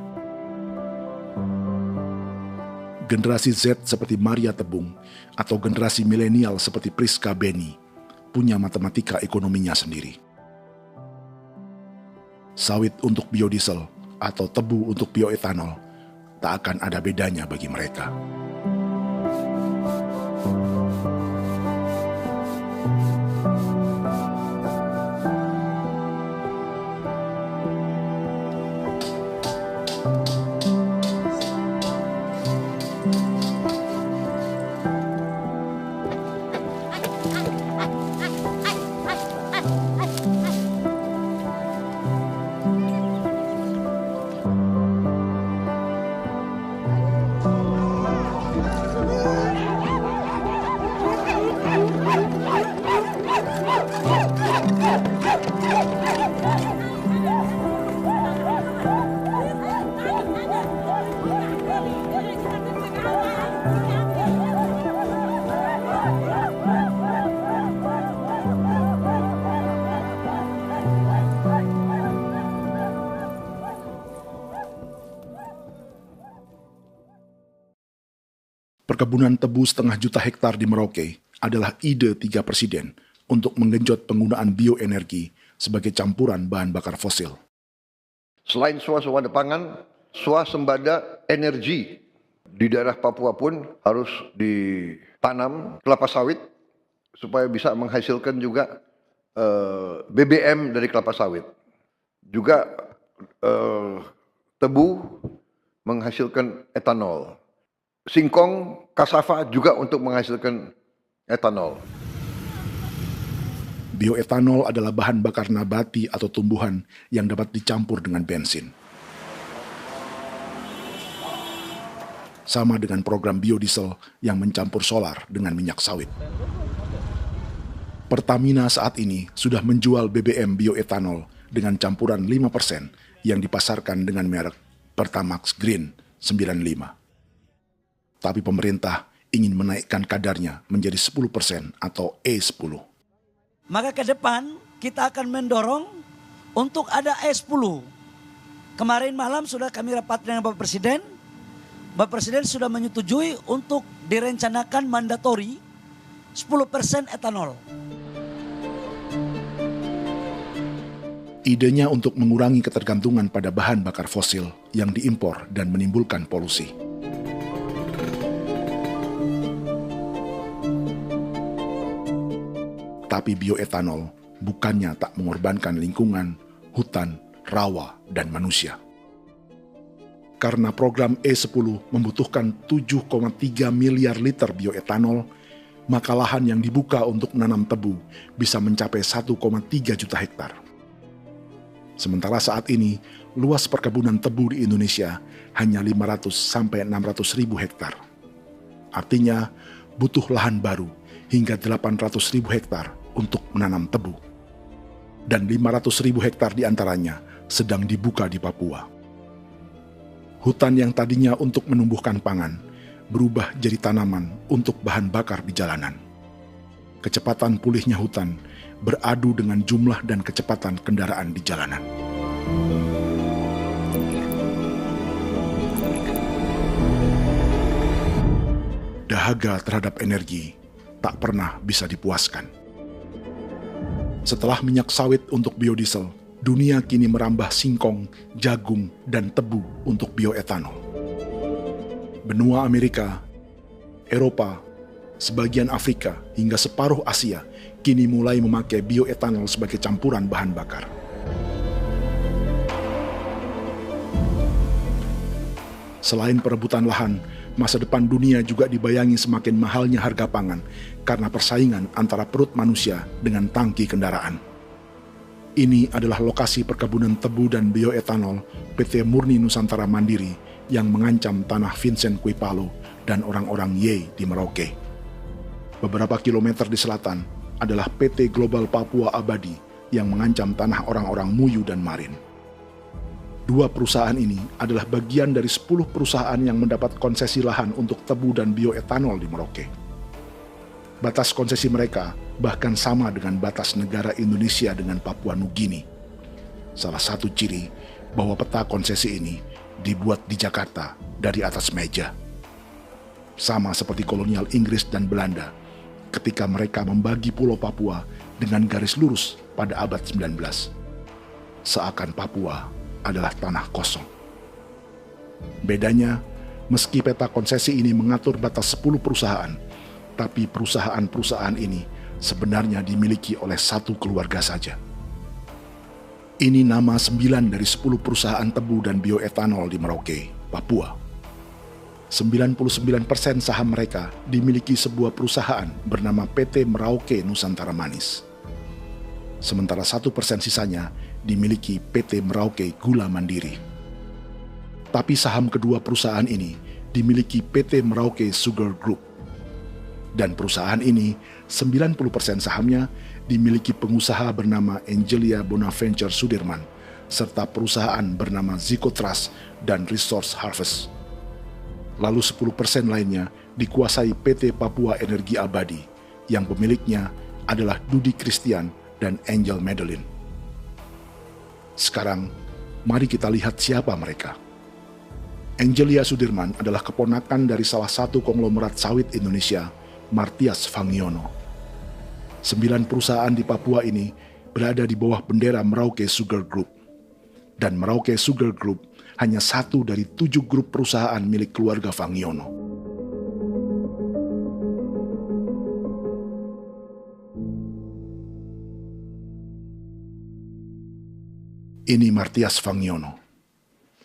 Generasi Z seperti Maria Tebung atau generasi milenial seperti Priska Beni punya matematika ekonominya sendiri. Sawit untuk biodiesel atau tebu untuk bioetanol tak akan ada bedanya bagi mereka. Perkebunan tebu 1,5 juta hektar di Merauke adalah ide 3 presiden untuk menggenjot penggunaan bioenergi sebagai campuran bahan bakar fosil. Selain swasembada pangan, swasembada energi. Di daerah Papua pun harus ditanam kelapa sawit supaya bisa menghasilkan juga BBM dari kelapa sawit. Juga tebu menghasilkan etanol. Singkong, kasava juga untuk menghasilkan etanol. Bioetanol adalah bahan bakar nabati atau tumbuhan yang dapat dicampur dengan bensin. Sama dengan program biodiesel yang mencampur solar dengan minyak sawit. Pertamina saat ini sudah menjual BBM bioetanol dengan campuran 5% yang dipasarkan dengan merek Pertamax Green 95. Tapi pemerintah ingin menaikkan kadarnya menjadi 10% atau E10. Maka ke depan kita akan mendorong untuk ada E10. Kemarin malam sudah kami rapat dengan Bapak Presiden. Bapak Presiden sudah menyetujui untuk direncanakan mandatori 10% etanol. Idenya untuk mengurangi ketergantungan pada bahan bakar fosil yang diimpor dan menimbulkan polusi. Tapi bioetanol bukannya tak mengorbankan lingkungan, hutan, rawa, dan manusia. Karena program E10 membutuhkan 7,3 miliar liter bioetanol, maka lahan yang dibuka untuk menanam tebu bisa mencapai 1,3 juta hektar. Sementara saat ini, luas perkebunan tebu di Indonesia hanya 500 sampai 600 ribu hektar. Artinya, butuh lahan baru hingga 800 ribu hektar untuk menanam tebu. Dan 500 ribu hektar diantaranya sedang dibuka di Papua. Hutan yang tadinya untuk menumbuhkan pangan berubah jadi tanaman untuk bahan bakar di jalanan. Kecepatan pulihnya hutan beradu dengan jumlah dan kecepatan kendaraan di jalanan. Dahaga terhadap energi tak pernah bisa dipuaskan. Setelah minyak sawit untuk biodiesel, dunia kini merambah singkong, jagung, dan tebu untuk bioetanol. Benua Amerika, Eropa, sebagian Afrika, hingga separuh Asia kini mulai memakai bioetanol sebagai campuran bahan bakar. Selain perebutan lahan, masa depan dunia juga dibayangi semakin mahalnya harga pangan karena persaingan antara perut manusia dengan tangki kendaraan. Ini adalah lokasi perkebunan tebu dan bioetanol PT Murni Nusantara Mandiri yang mengancam tanah Vincent Quipalo dan orang-orang Ye di Merauke. Beberapa kilometer di selatan adalah PT Global Papua Abadi yang mengancam tanah orang-orang Muyu dan Marin. Dua perusahaan ini adalah bagian dari 10 perusahaan yang mendapat konsesi lahan untuk tebu dan bioetanol di Merauke. Batas konsesi mereka bahkan sama dengan batas negara Indonesia dengan Papua Nugini. Salah satu ciri bahwa peta konsesi ini dibuat di Jakarta dari atas meja. Sama seperti kolonial Inggris dan Belanda ketika mereka membagi Pulau Papua dengan garis lurus pada abad 19. Seakan Papua adalah tanah kosong. Bedanya, meski peta konsesi ini mengatur batas 10 perusahaan, tapi perusahaan-perusahaan ini sebenarnya dimiliki oleh satu keluarga saja. Ini nama 9 dari 10 perusahaan tebu dan bioetanol di Merauke, Papua. 99% saham mereka dimiliki sebuah perusahaan bernama PT Merauke Nusantara Manis. Sementara 1% sisanya dimiliki PT Merauke Gula Mandiri. Tapi saham kedua perusahaan ini dimiliki PT Merauke Sugar Group. Dan perusahaan ini, 90% sahamnya dimiliki pengusaha bernama Angelia Bonaventure Sudirman, serta perusahaan bernama Zico Trust dan Resource Harvest. Lalu 10% lainnya dikuasai PT Papua Energi Abadi, yang pemiliknya adalah Dudi Christian dan Angel Madeline. Sekarang, mari kita lihat siapa mereka. Angelia Sudirman adalah keponakan dari salah satu konglomerat sawit Indonesia, Martias Fangiono. 9 perusahaan di Papua ini berada di bawah bendera Merauke Sugar Group. Dan Merauke Sugar Group hanya satu dari 7 grup perusahaan milik keluarga Fangiono. Ini Martias Fangiono.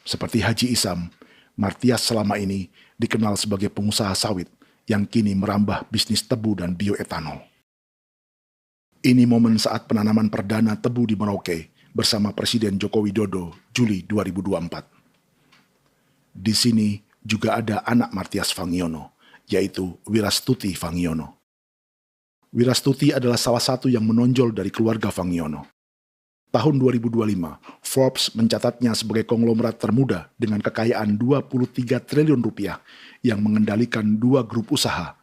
Seperti Haji Isam, Martias selama ini dikenal sebagai pengusaha sawit yang kini merambah bisnis tebu dan bioetanol. Ini momen saat penanaman perdana tebu di Merauke bersama Presiden Joko Widodo Juli 2024. Di sini juga ada anak Martias Fangiono, yaitu Wirastuti Fangiono. Wirastuti adalah salah satu yang menonjol dari keluarga Fangiono. Tahun 2025, Forbes mencatatnya sebagai konglomerat termuda dengan kekayaan 23 triliun rupiah yang mengendalikan 2 grup usaha,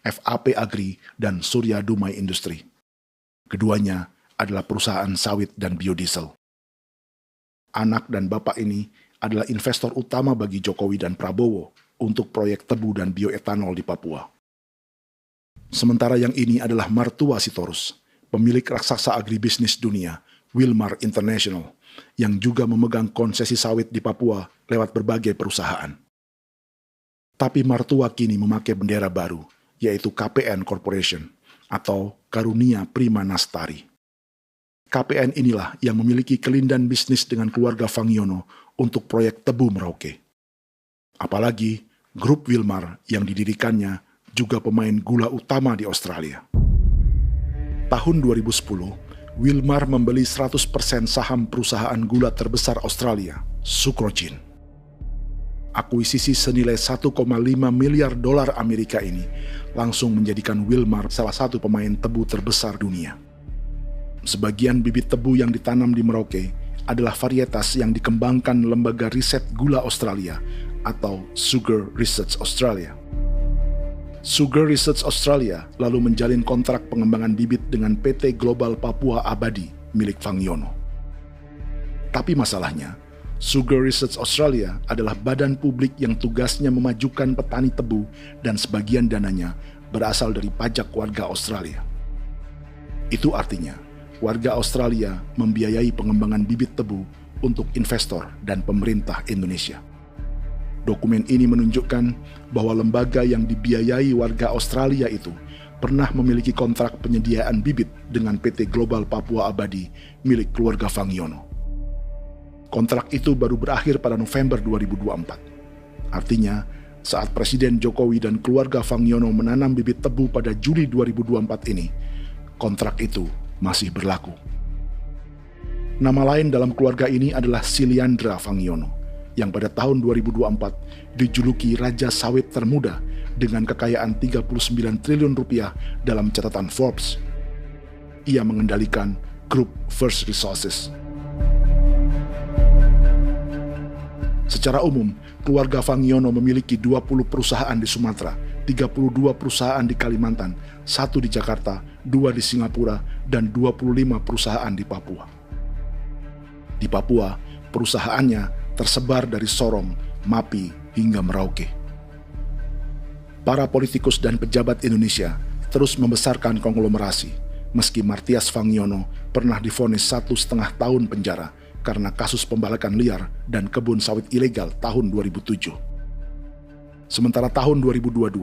FAP Agri dan Surya Dumai Industri. Keduanya adalah perusahaan sawit dan biodiesel. Anak dan bapak ini adalah investor utama bagi Jokowi dan Prabowo untuk proyek tebu dan bioetanol di Papua. Sementara yang ini adalah Martua Sitorus, pemilik raksasa agribisnis dunia, Wilmar International, yang juga memegang konsesi sawit di Papua lewat berbagai perusahaan. Tapi Martua kini memakai bendera baru, yaitu KPN Corporation, atau Karunia Prima Nastari. KPN inilah yang memiliki kelindan bisnis dengan keluarga Fangiono untuk proyek tebu Merauke. Apalagi grup Wilmar yang didirikannya juga pemain gula utama di Australia. Tahun 2010, Wilmar membeli 100% saham perusahaan gula terbesar Australia, Sucrogin. Akuisisi senilai 1,5 miliar dolar Amerika ini langsung menjadikan Wilmar salah satu pemain tebu terbesar dunia. Sebagian bibit tebu yang ditanam di Merauke adalah varietas yang dikembangkan Lembaga Riset Gula Australia atau Sugar Research Australia. Sugar Research Australia lalu menjalin kontrak pengembangan bibit dengan PT Global Papua Abadi milik Fangiono. Tapi masalahnya, Sugar Research Australia adalah badan publik yang tugasnya memajukan petani tebu dan sebagian dananya berasal dari pajak warga Australia. Itu artinya, warga Australia membiayai pengembangan bibit tebu untuk investor dan pemerintah Indonesia. Dokumen ini menunjukkan bahwa lembaga yang dibiayai warga Australia itu pernah memiliki kontrak penyediaan bibit dengan PT Global Papua Abadi milik keluarga Fangiono. Kontrak itu baru berakhir pada November 2024. Artinya, saat Presiden Jokowi dan keluarga Fangiono menanam bibit tebu pada Juli 2024 ini, kontrak itu masih berlaku. Nama lain dalam keluarga ini adalah Siliandra Fangiono, yang pada tahun 2024 dijuluki Raja Sawit Termuda dengan kekayaan 39 triliun rupiah dalam catatan Forbes. Ia mengendalikan grup First Resources. Secara umum, keluarga Fangiono memiliki 20 perusahaan di Sumatera, 32 perusahaan di Kalimantan, 1 di Jakarta, 2 di Singapura, dan 25 perusahaan di Papua. Di Papua, perusahaannya tersebar dari Sorong, Mapi, hingga Merauke. Para politikus dan pejabat Indonesia terus membesarkan konglomerasi, meski Martias Fangiono pernah divonis 1,5 tahun penjara karena kasus pembalakan liar dan kebun sawit ilegal tahun 2007. Sementara tahun 2022,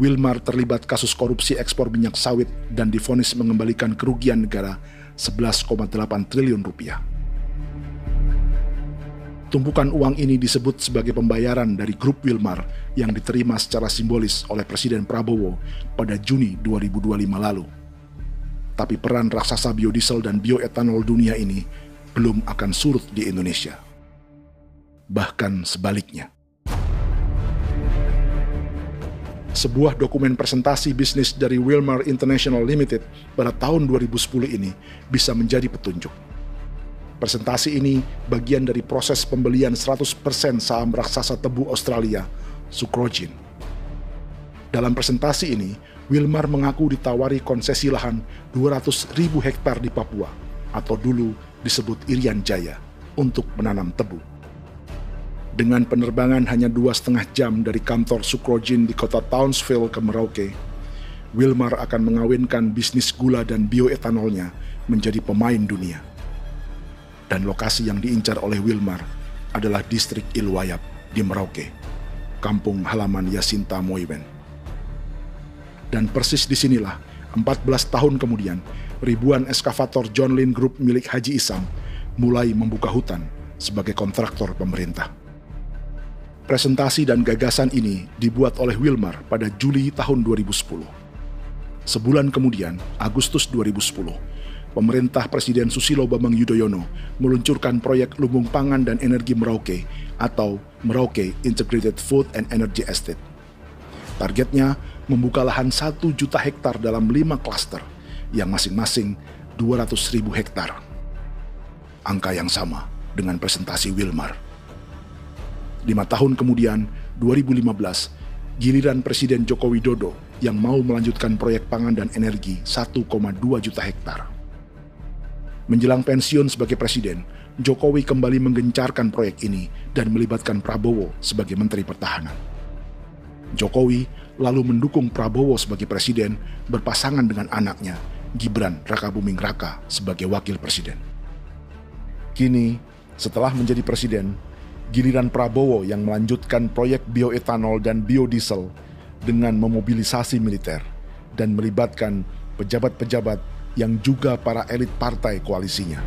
Wilmar terlibat kasus korupsi ekspor minyak sawit dan divonis mengembalikan kerugian negara 11,8 triliun rupiah. Tumpukan uang ini disebut sebagai pembayaran dari grup Wilmar yang diterima secara simbolis oleh Presiden Prabowo pada Juni 2025 lalu. Tapi peran raksasa biodiesel dan bioetanol dunia ini belum akan surut di Indonesia. Bahkan sebaliknya. Sebuah dokumen presentasi bisnis dari Wilmar International Limited pada tahun 2010 ini bisa menjadi petunjuk. Presentasi ini bagian dari proses pembelian 100% saham raksasa tebu Australia, Sucrogin. Dalam presentasi ini, Wilmar mengaku ditawari konsesi lahan 200.000 hektar di Papua, atau dulu disebut Irian Jaya, untuk menanam tebu. Dengan penerbangan hanya 2,5 jam dari kantor Sucrogin di kota Townsville ke Merauke, Wilmar akan mengawinkan bisnis gula dan bioetanolnya menjadi pemain dunia. Dan lokasi yang diincar oleh Wilmar adalah distrik Ilwayap di Merauke, kampung halaman Yasinta Moiwen. Dan persis disinilah 14 tahun kemudian, ribuan eskavator John Lynn Group milik Haji Isam mulai membuka hutan sebagai kontraktor pemerintah. Presentasi dan gagasan ini dibuat oleh Wilmar pada Juli tahun 2010. Sebulan kemudian, Agustus 2010, pemerintah Presiden Susilo Bambang Yudhoyono meluncurkan proyek Lumbung Pangan dan Energi Merauke atau Merauke Integrated Food and Energy Estate. Targetnya membuka lahan 1 juta hektar dalam 5 klaster yang masing-masing 200.000 hektar. Angka yang sama dengan presentasi Wilmar. 5 tahun kemudian, 2015, giliran Presiden Joko Widodo yang mau melanjutkan proyek pangan dan energi 1,2 juta hektar. Menjelang pensiun sebagai presiden, Jokowi kembali menggencarkan proyek ini dan melibatkan Prabowo sebagai Menteri Pertahanan. Jokowi lalu mendukung Prabowo sebagai presiden berpasangan dengan anaknya, Gibran Rakabuming Raka sebagai wakil presiden. Kini, setelah menjadi presiden, giliran Prabowo yang melanjutkan proyek bioetanol dan biodiesel dengan memobilisasi militer dan melibatkan pejabat-pejabat yang juga para elit partai koalisinya.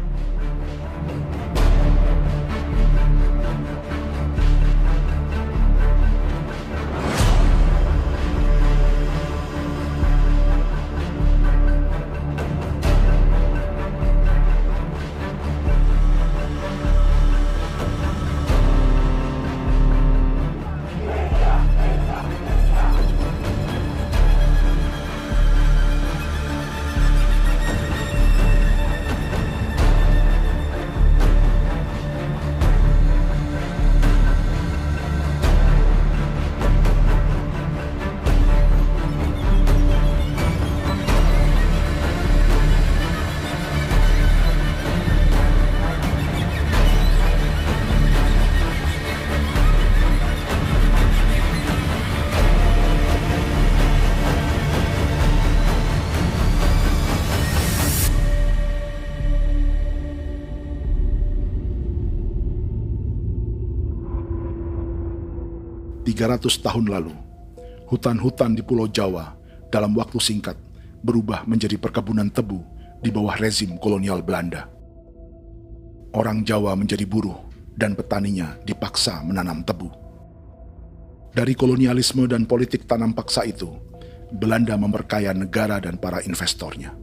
Tahun lalu, hutan-hutan di Pulau Jawa dalam waktu singkat berubah menjadi perkebunan tebu di bawah rezim kolonial Belanda. Orang Jawa menjadi buruh dan petaninya dipaksa menanam tebu. Dari kolonialisme dan politik tanam paksa itu, Belanda memperkaya negara dan para investornya.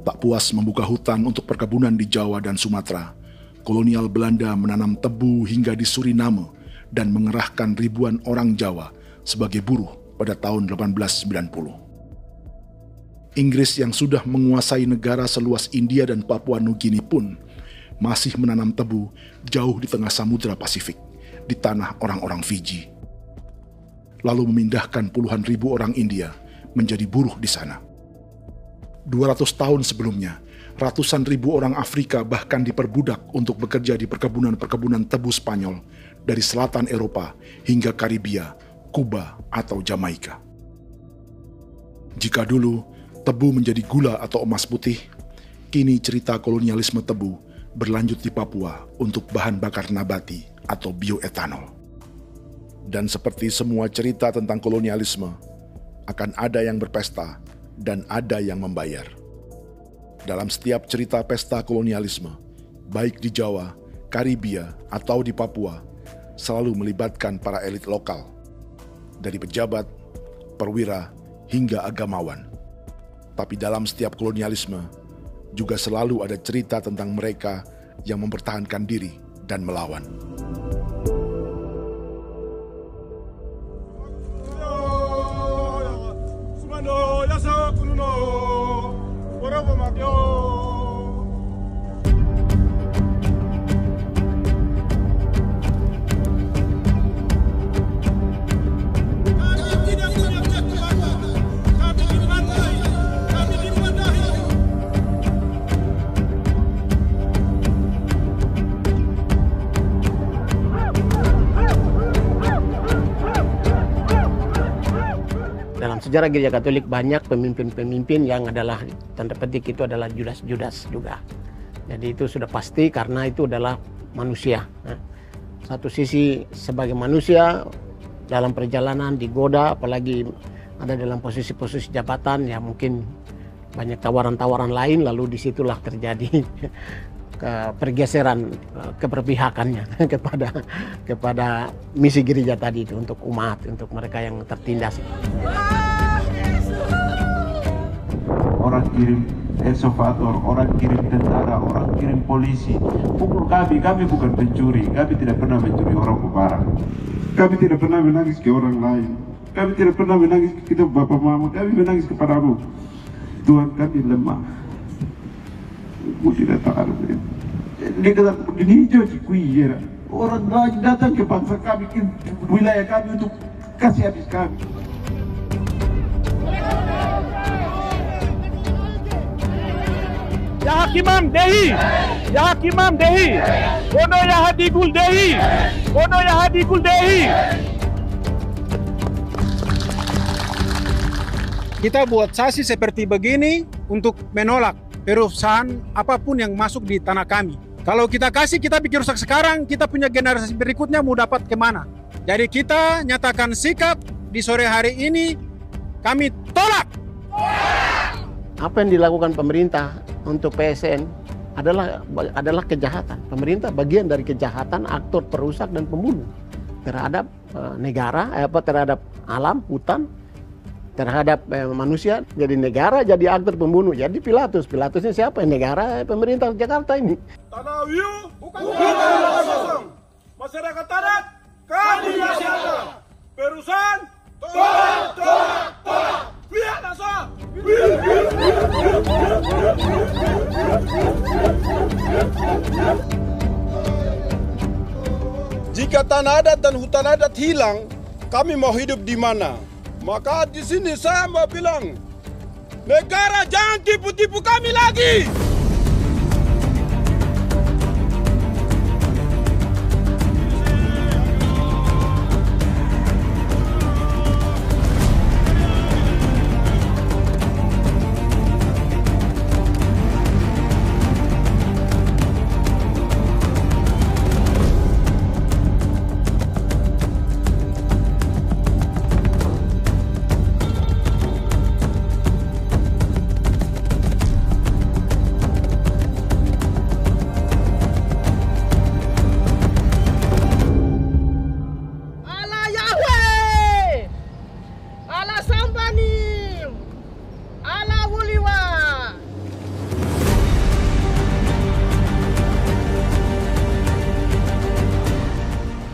Tak puas membuka hutan untuk perkebunan di Jawa dan Sumatera, kolonial Belanda menanam tebu hingga di Suriname dan mengerahkan ribuan orang Jawa sebagai buruh pada tahun 1890. Inggris yang sudah menguasai negara seluas India dan Papua Nugini pun masih menanam tebu jauh di tengah Samudra Pasifik, di tanah orang-orang Fiji. Lalu memindahkan puluhan ribu orang India menjadi buruh di sana. 200 tahun sebelumnya, ratusan ribu orang Afrika bahkan diperbudak untuk bekerja di perkebunan-perkebunan tebu Spanyol dari selatan Eropa hingga Karibia, Kuba, atau Jamaika. Jika dulu tebu menjadi gula atau emas putih, kini cerita kolonialisme tebu berlanjut di Papua untuk bahan bakar nabati atau bioetanol. Dan seperti semua cerita tentang kolonialisme, akan ada yang berpesta dan ada yang membayar. Dalam setiap cerita pesta kolonialisme, baik di Jawa, Karibia, atau di Papua, selalu melibatkan para elit lokal, dari pejabat, perwira, hingga agamawan. Tapi dalam setiap kolonialisme, juga selalu ada cerita tentang mereka yang mempertahankan diri dan melawan. Dalam sejarah Gereja Katolik banyak pemimpin-pemimpin yang adalah, tanda petik itu adalah Judas-Judas juga. Jadi itu sudah pasti karena itu adalah manusia. Satu sisi sebagai manusia dalam perjalanan digoda, apalagi ada dalam posisi-posisi jabatan, ya mungkin banyak tawaran-tawaran lain, lalu disitulah terjadi pergeseran keberpihakannya kepada misi gereja tadi itu untuk umat, untuk mereka yang tertindas. Orang kirim eksavator, orang kirim tentara, orang kirim polisi. Pukul kami bukan pencuri, kami tidak pernah mencuri orang barang. Kami tidak pernah menangis ke orang lain. Kami tidak pernah menangis ke kita bapak mama, kami menangis kepadamu. Tuhan kami lemah. Aku tidak tahu. Di hijau Cikuira, orang lain datang ke bangsa kami, ke wilayah kami untuk kasih habis kami. Ya Hakimam Dehi, Ya Hakimam Dehi, Bono Ya Hadigul Dehi, Bono Ya Hadigul Dehi. Kita buat sasi seperti begini untuk menolak perusahaan apapun yang masuk di tanah kami. Kalau kita kasih, kita bikin rusak sekarang, kita punya generasi berikutnya mau dapat kemana. Jadi kita nyatakan sikap di sore hari ini, kami tolak. Apa yang dilakukan pemerintah untuk PSN adalah kejahatan. Pemerintah bagian dari kejahatan, aktor perusak dan pembunuh terhadap negara, terhadap alam, hutan, terhadap manusia. Jadi negara jadi aktor pembunuh. Jadi Pilatusnya siapa? Negara, pemerintah Jakarta ini. Tanah Wiu bukan kosong. Masyarakat adat kami siapa? Perusahaan tolak. Lihat asal. Jika tanah adat dan hutan adat hilang, kami mau hidup di mana? Maka di sini saya mau bilang, negara jangan tipu-tipu kami lagi.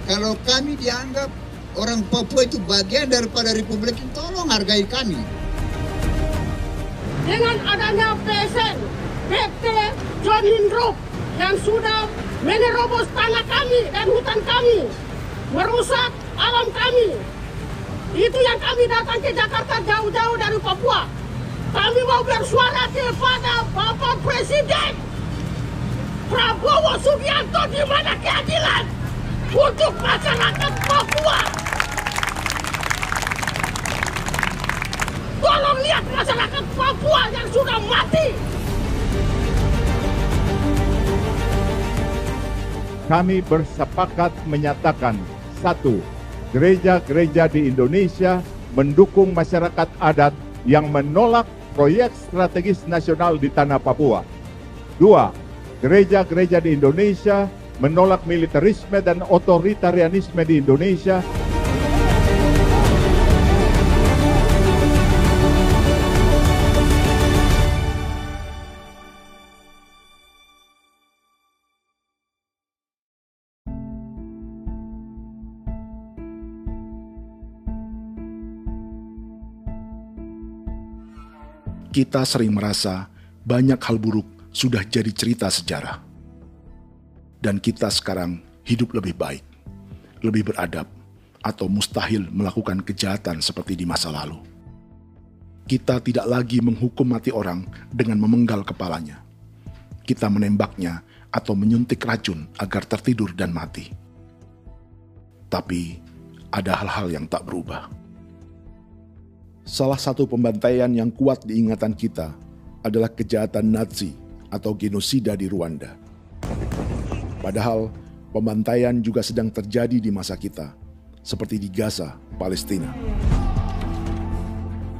Kalau kami dianggap orang Papua itu bagian daripada Republik ini, tolong hargai kami. Dengan adanya PSN, PT John Hindrup yang sudah menerobos tanah kami dan hutan kami, merusak alam kami. Itu yang kami datang ke Jakarta jauh-jauh dari Papua. Kami mau bersuara kepada Bapak Presiden Prabowo Subianto, di mana keadilan untuk masyarakat Papua. Tolong lihat masyarakat Papua yang sudah mati. Kami bersepakat menyatakan, 1. Gereja-gereja di Indonesia mendukung masyarakat adat yang menolak proyek strategis nasional di tanah Papua. 2. Gereja-gereja di Indonesia menolak militerisme dan otoritarianisme di Indonesia. Kita sering merasa banyak hal buruk sudah jadi cerita sejarah. Dan kita sekarang hidup lebih baik, lebih beradab, atau mustahil melakukan kejahatan seperti di masa lalu. Kita tidak lagi menghukum mati orang dengan memenggal kepalanya. Kita menembaknya atau menyuntik racun agar tertidur dan mati. Tapi ada hal-hal yang tak berubah. Salah satu pembantaian yang kuat di ingatan kita adalah kejahatan Nazi atau genosida di Rwanda. Padahal pembantaian juga sedang terjadi di masa kita, seperti di Gaza, Palestina.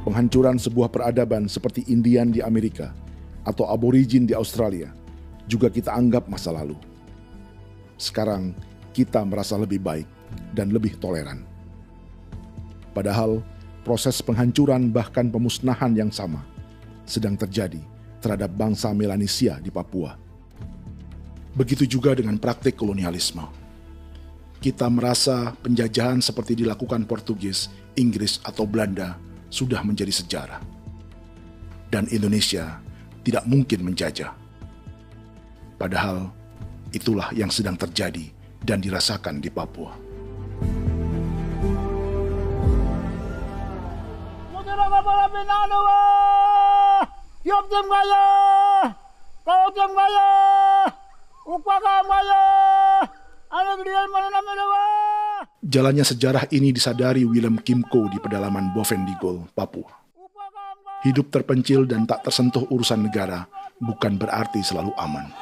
Penghancuran sebuah peradaban seperti Indian di Amerika atau aborigin di Australia juga kita anggap masa lalu. Sekarang kita merasa lebih baik dan lebih toleran. Padahal proses penghancuran bahkan pemusnahan yang sama sedang terjadi terhadap bangsa Melanesia di Papua. Begitu juga dengan praktik kolonialisme. Kita merasa penjajahan seperti dilakukan Portugis, Inggris, atau Belanda sudah menjadi sejarah. Dan Indonesia tidak mungkin menjajah. Padahal itulah yang sedang terjadi dan dirasakan di Papua. Jalannya sejarah ini disadari Willem Kimco di pedalaman Bovendigol, Papua. Hidup terpencil dan tak tersentuh urusan negara bukan berarti selalu aman.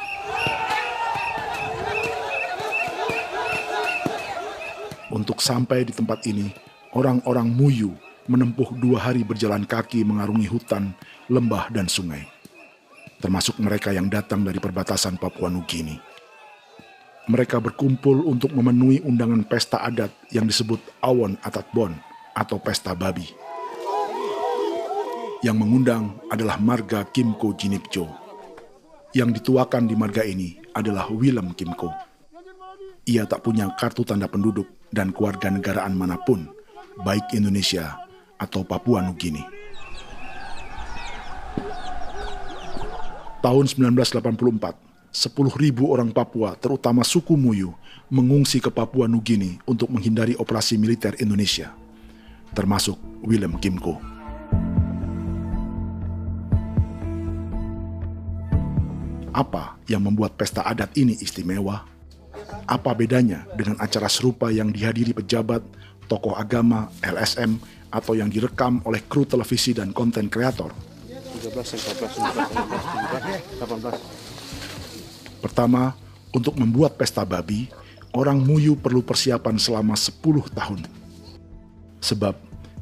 Untuk sampai di tempat ini, orang-orang Muyu menempuh 2 hari berjalan kaki mengarungi hutan, lembah, dan sungai. Termasuk mereka yang datang dari perbatasan Papua Nugini. Mereka berkumpul untuk memenuhi undangan pesta adat yang disebut Awon Atatbon atau Pesta Babi. Yang mengundang adalah marga Kimco Jinipjo. Yang dituakan di marga ini adalah Willem Kimco. Ia tak punya kartu tanda penduduk dan kewarganegaraan manapun, baik Indonesia atau Papua Nugini. Tahun 1984, 10.000 orang Papua, terutama suku Muyu, mengungsi ke Papua Nugini untuk menghindari operasi militer Indonesia, termasuk Willem Kimco. Apa yang membuat pesta adat ini istimewa? Apa bedanya dengan acara serupa yang dihadiri pejabat, tokoh agama, LSM, atau yang direkam oleh kru televisi dan konten kreator? 13, 14, 18. Pertama, untuk membuat pesta babi, orang Muyu perlu persiapan selama 10 tahun. Sebab,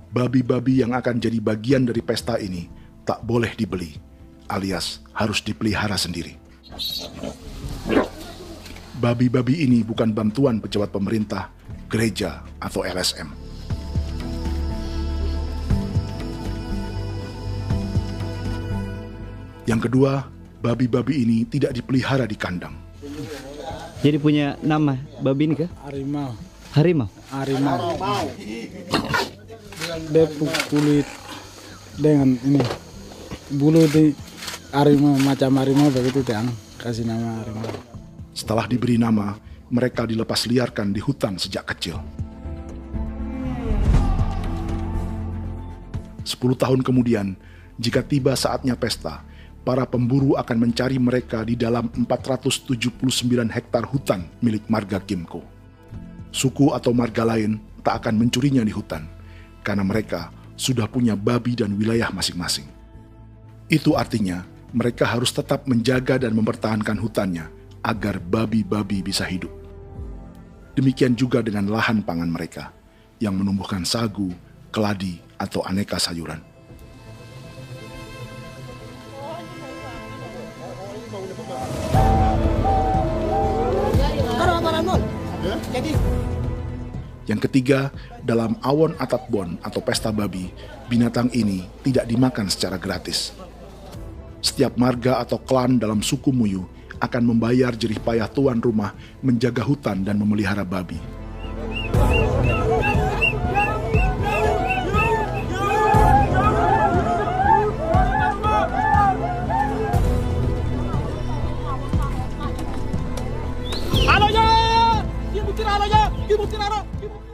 babi-babi yang akan jadi bagian dari pesta ini tak boleh dibeli, alias harus dipelihara sendiri. Babi-babi ini bukan bantuan pejabat pemerintah, gereja, atau LSM. Yang kedua, babi-babi ini tidak dipelihara di kandang. Jadi punya nama babi ini kah? Harimau. Harimau? Harimau. Dia kulit dengan ini bulu di harimau, macam harimau begitu yang kasih nama harimau. Setelah diberi nama, mereka dilepas liarkan di hutan sejak kecil. 10 tahun kemudian, jika tiba saatnya pesta, para pemburu akan mencari mereka di dalam 479 hektar hutan milik marga Kimco. Suku atau marga lain tak akan mencurinya di hutan, karena mereka sudah punya babi dan wilayah masing-masing. Itu artinya, mereka harus tetap menjaga dan mempertahankan hutannya, agar babi-babi bisa hidup. Demikian juga dengan lahan pangan mereka, yang menumbuhkan sagu, keladi, atau aneka sayuran. Yang ketiga, dalam Awon Atatbon atau pesta babi, binatang ini tidak dimakan secara gratis. Setiap marga atau klan dalam suku Muyu akan membayar jerih payah tuan rumah menjaga hutan dan memelihara babi.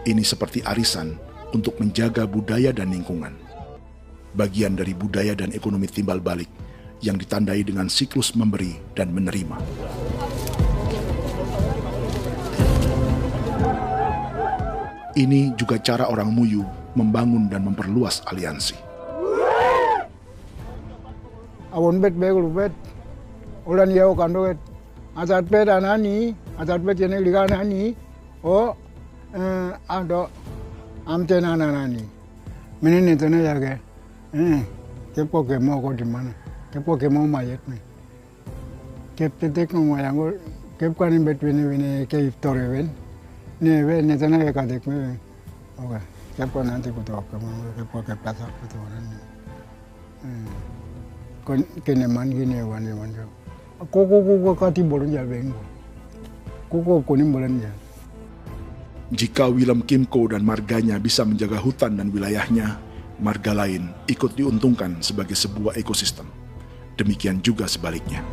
Ini seperti arisan untuk menjaga budaya dan lingkungan. Bagian dari budaya dan ekonomi timbal balik yang ditandai dengan siklus memberi dan menerima. Ini juga cara orang Muyu membangun dan memperluas aliansi. Awon bet begul bet ulan yau kandoet asat peda nani asat peda yang liga nani ado amte nani menene tena jaga kepo kemo ko di mana kepo kemo mayat nih kep tetek no mayango kep kan in between ini ke iftore wen ne tena ya kadek me oke kepo nanti kuto kepo ke plaza kuto nani kon kene man gini wani koko kati bolon ya bengo koko kuning bolon ya. Jika Willem Kimco dan marganya bisa menjaga hutan dan wilayahnya, marga lain ikut diuntungkan sebagai sebuah ekosistem. Demikian juga sebaliknya.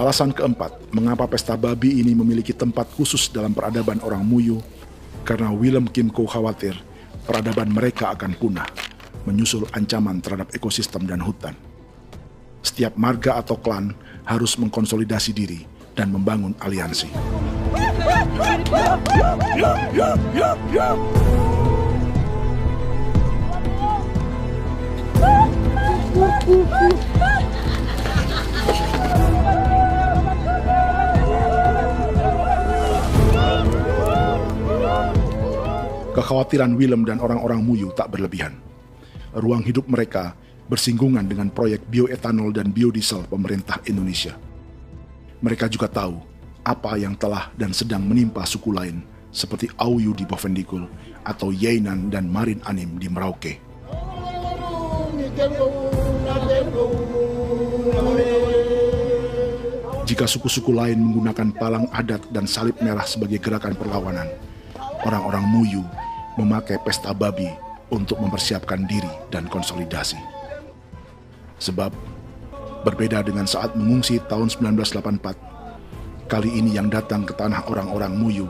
Alasan keempat, mengapa pesta babi ini memiliki tempat khusus dalam peradaban orang Muyu, karena Willem Kimco khawatir peradaban mereka akan punah, menyusul ancaman terhadap ekosistem dan hutan. Setiap marga atau klan harus mengkonsolidasi diri dan membangun aliansi. Kekhawatiran Willem dan orang-orang Muyu tak berlebihan. Ruang hidup mereka bersinggungan dengan proyek bioetanol dan biodiesel pemerintah Indonesia. Mereka juga tahu apa yang telah dan sedang menimpa suku lain seperti Auyu di Bovendigul atau Yainan dan Marin Anim di Merauke. Jika suku-suku lain menggunakan palang adat dan salib merah sebagai gerakan perlawanan, orang-orang Muyu memakai pesta babi untuk mempersiapkan diri dan konsolidasi. Sebab, berbeda dengan saat mengungsi tahun 1984, kali ini yang datang ke tanah orang-orang Muyu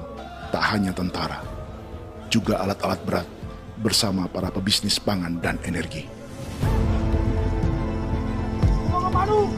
tak hanya tentara, juga alat-alat berat bersama para pebisnis pangan dan energi. Aduh,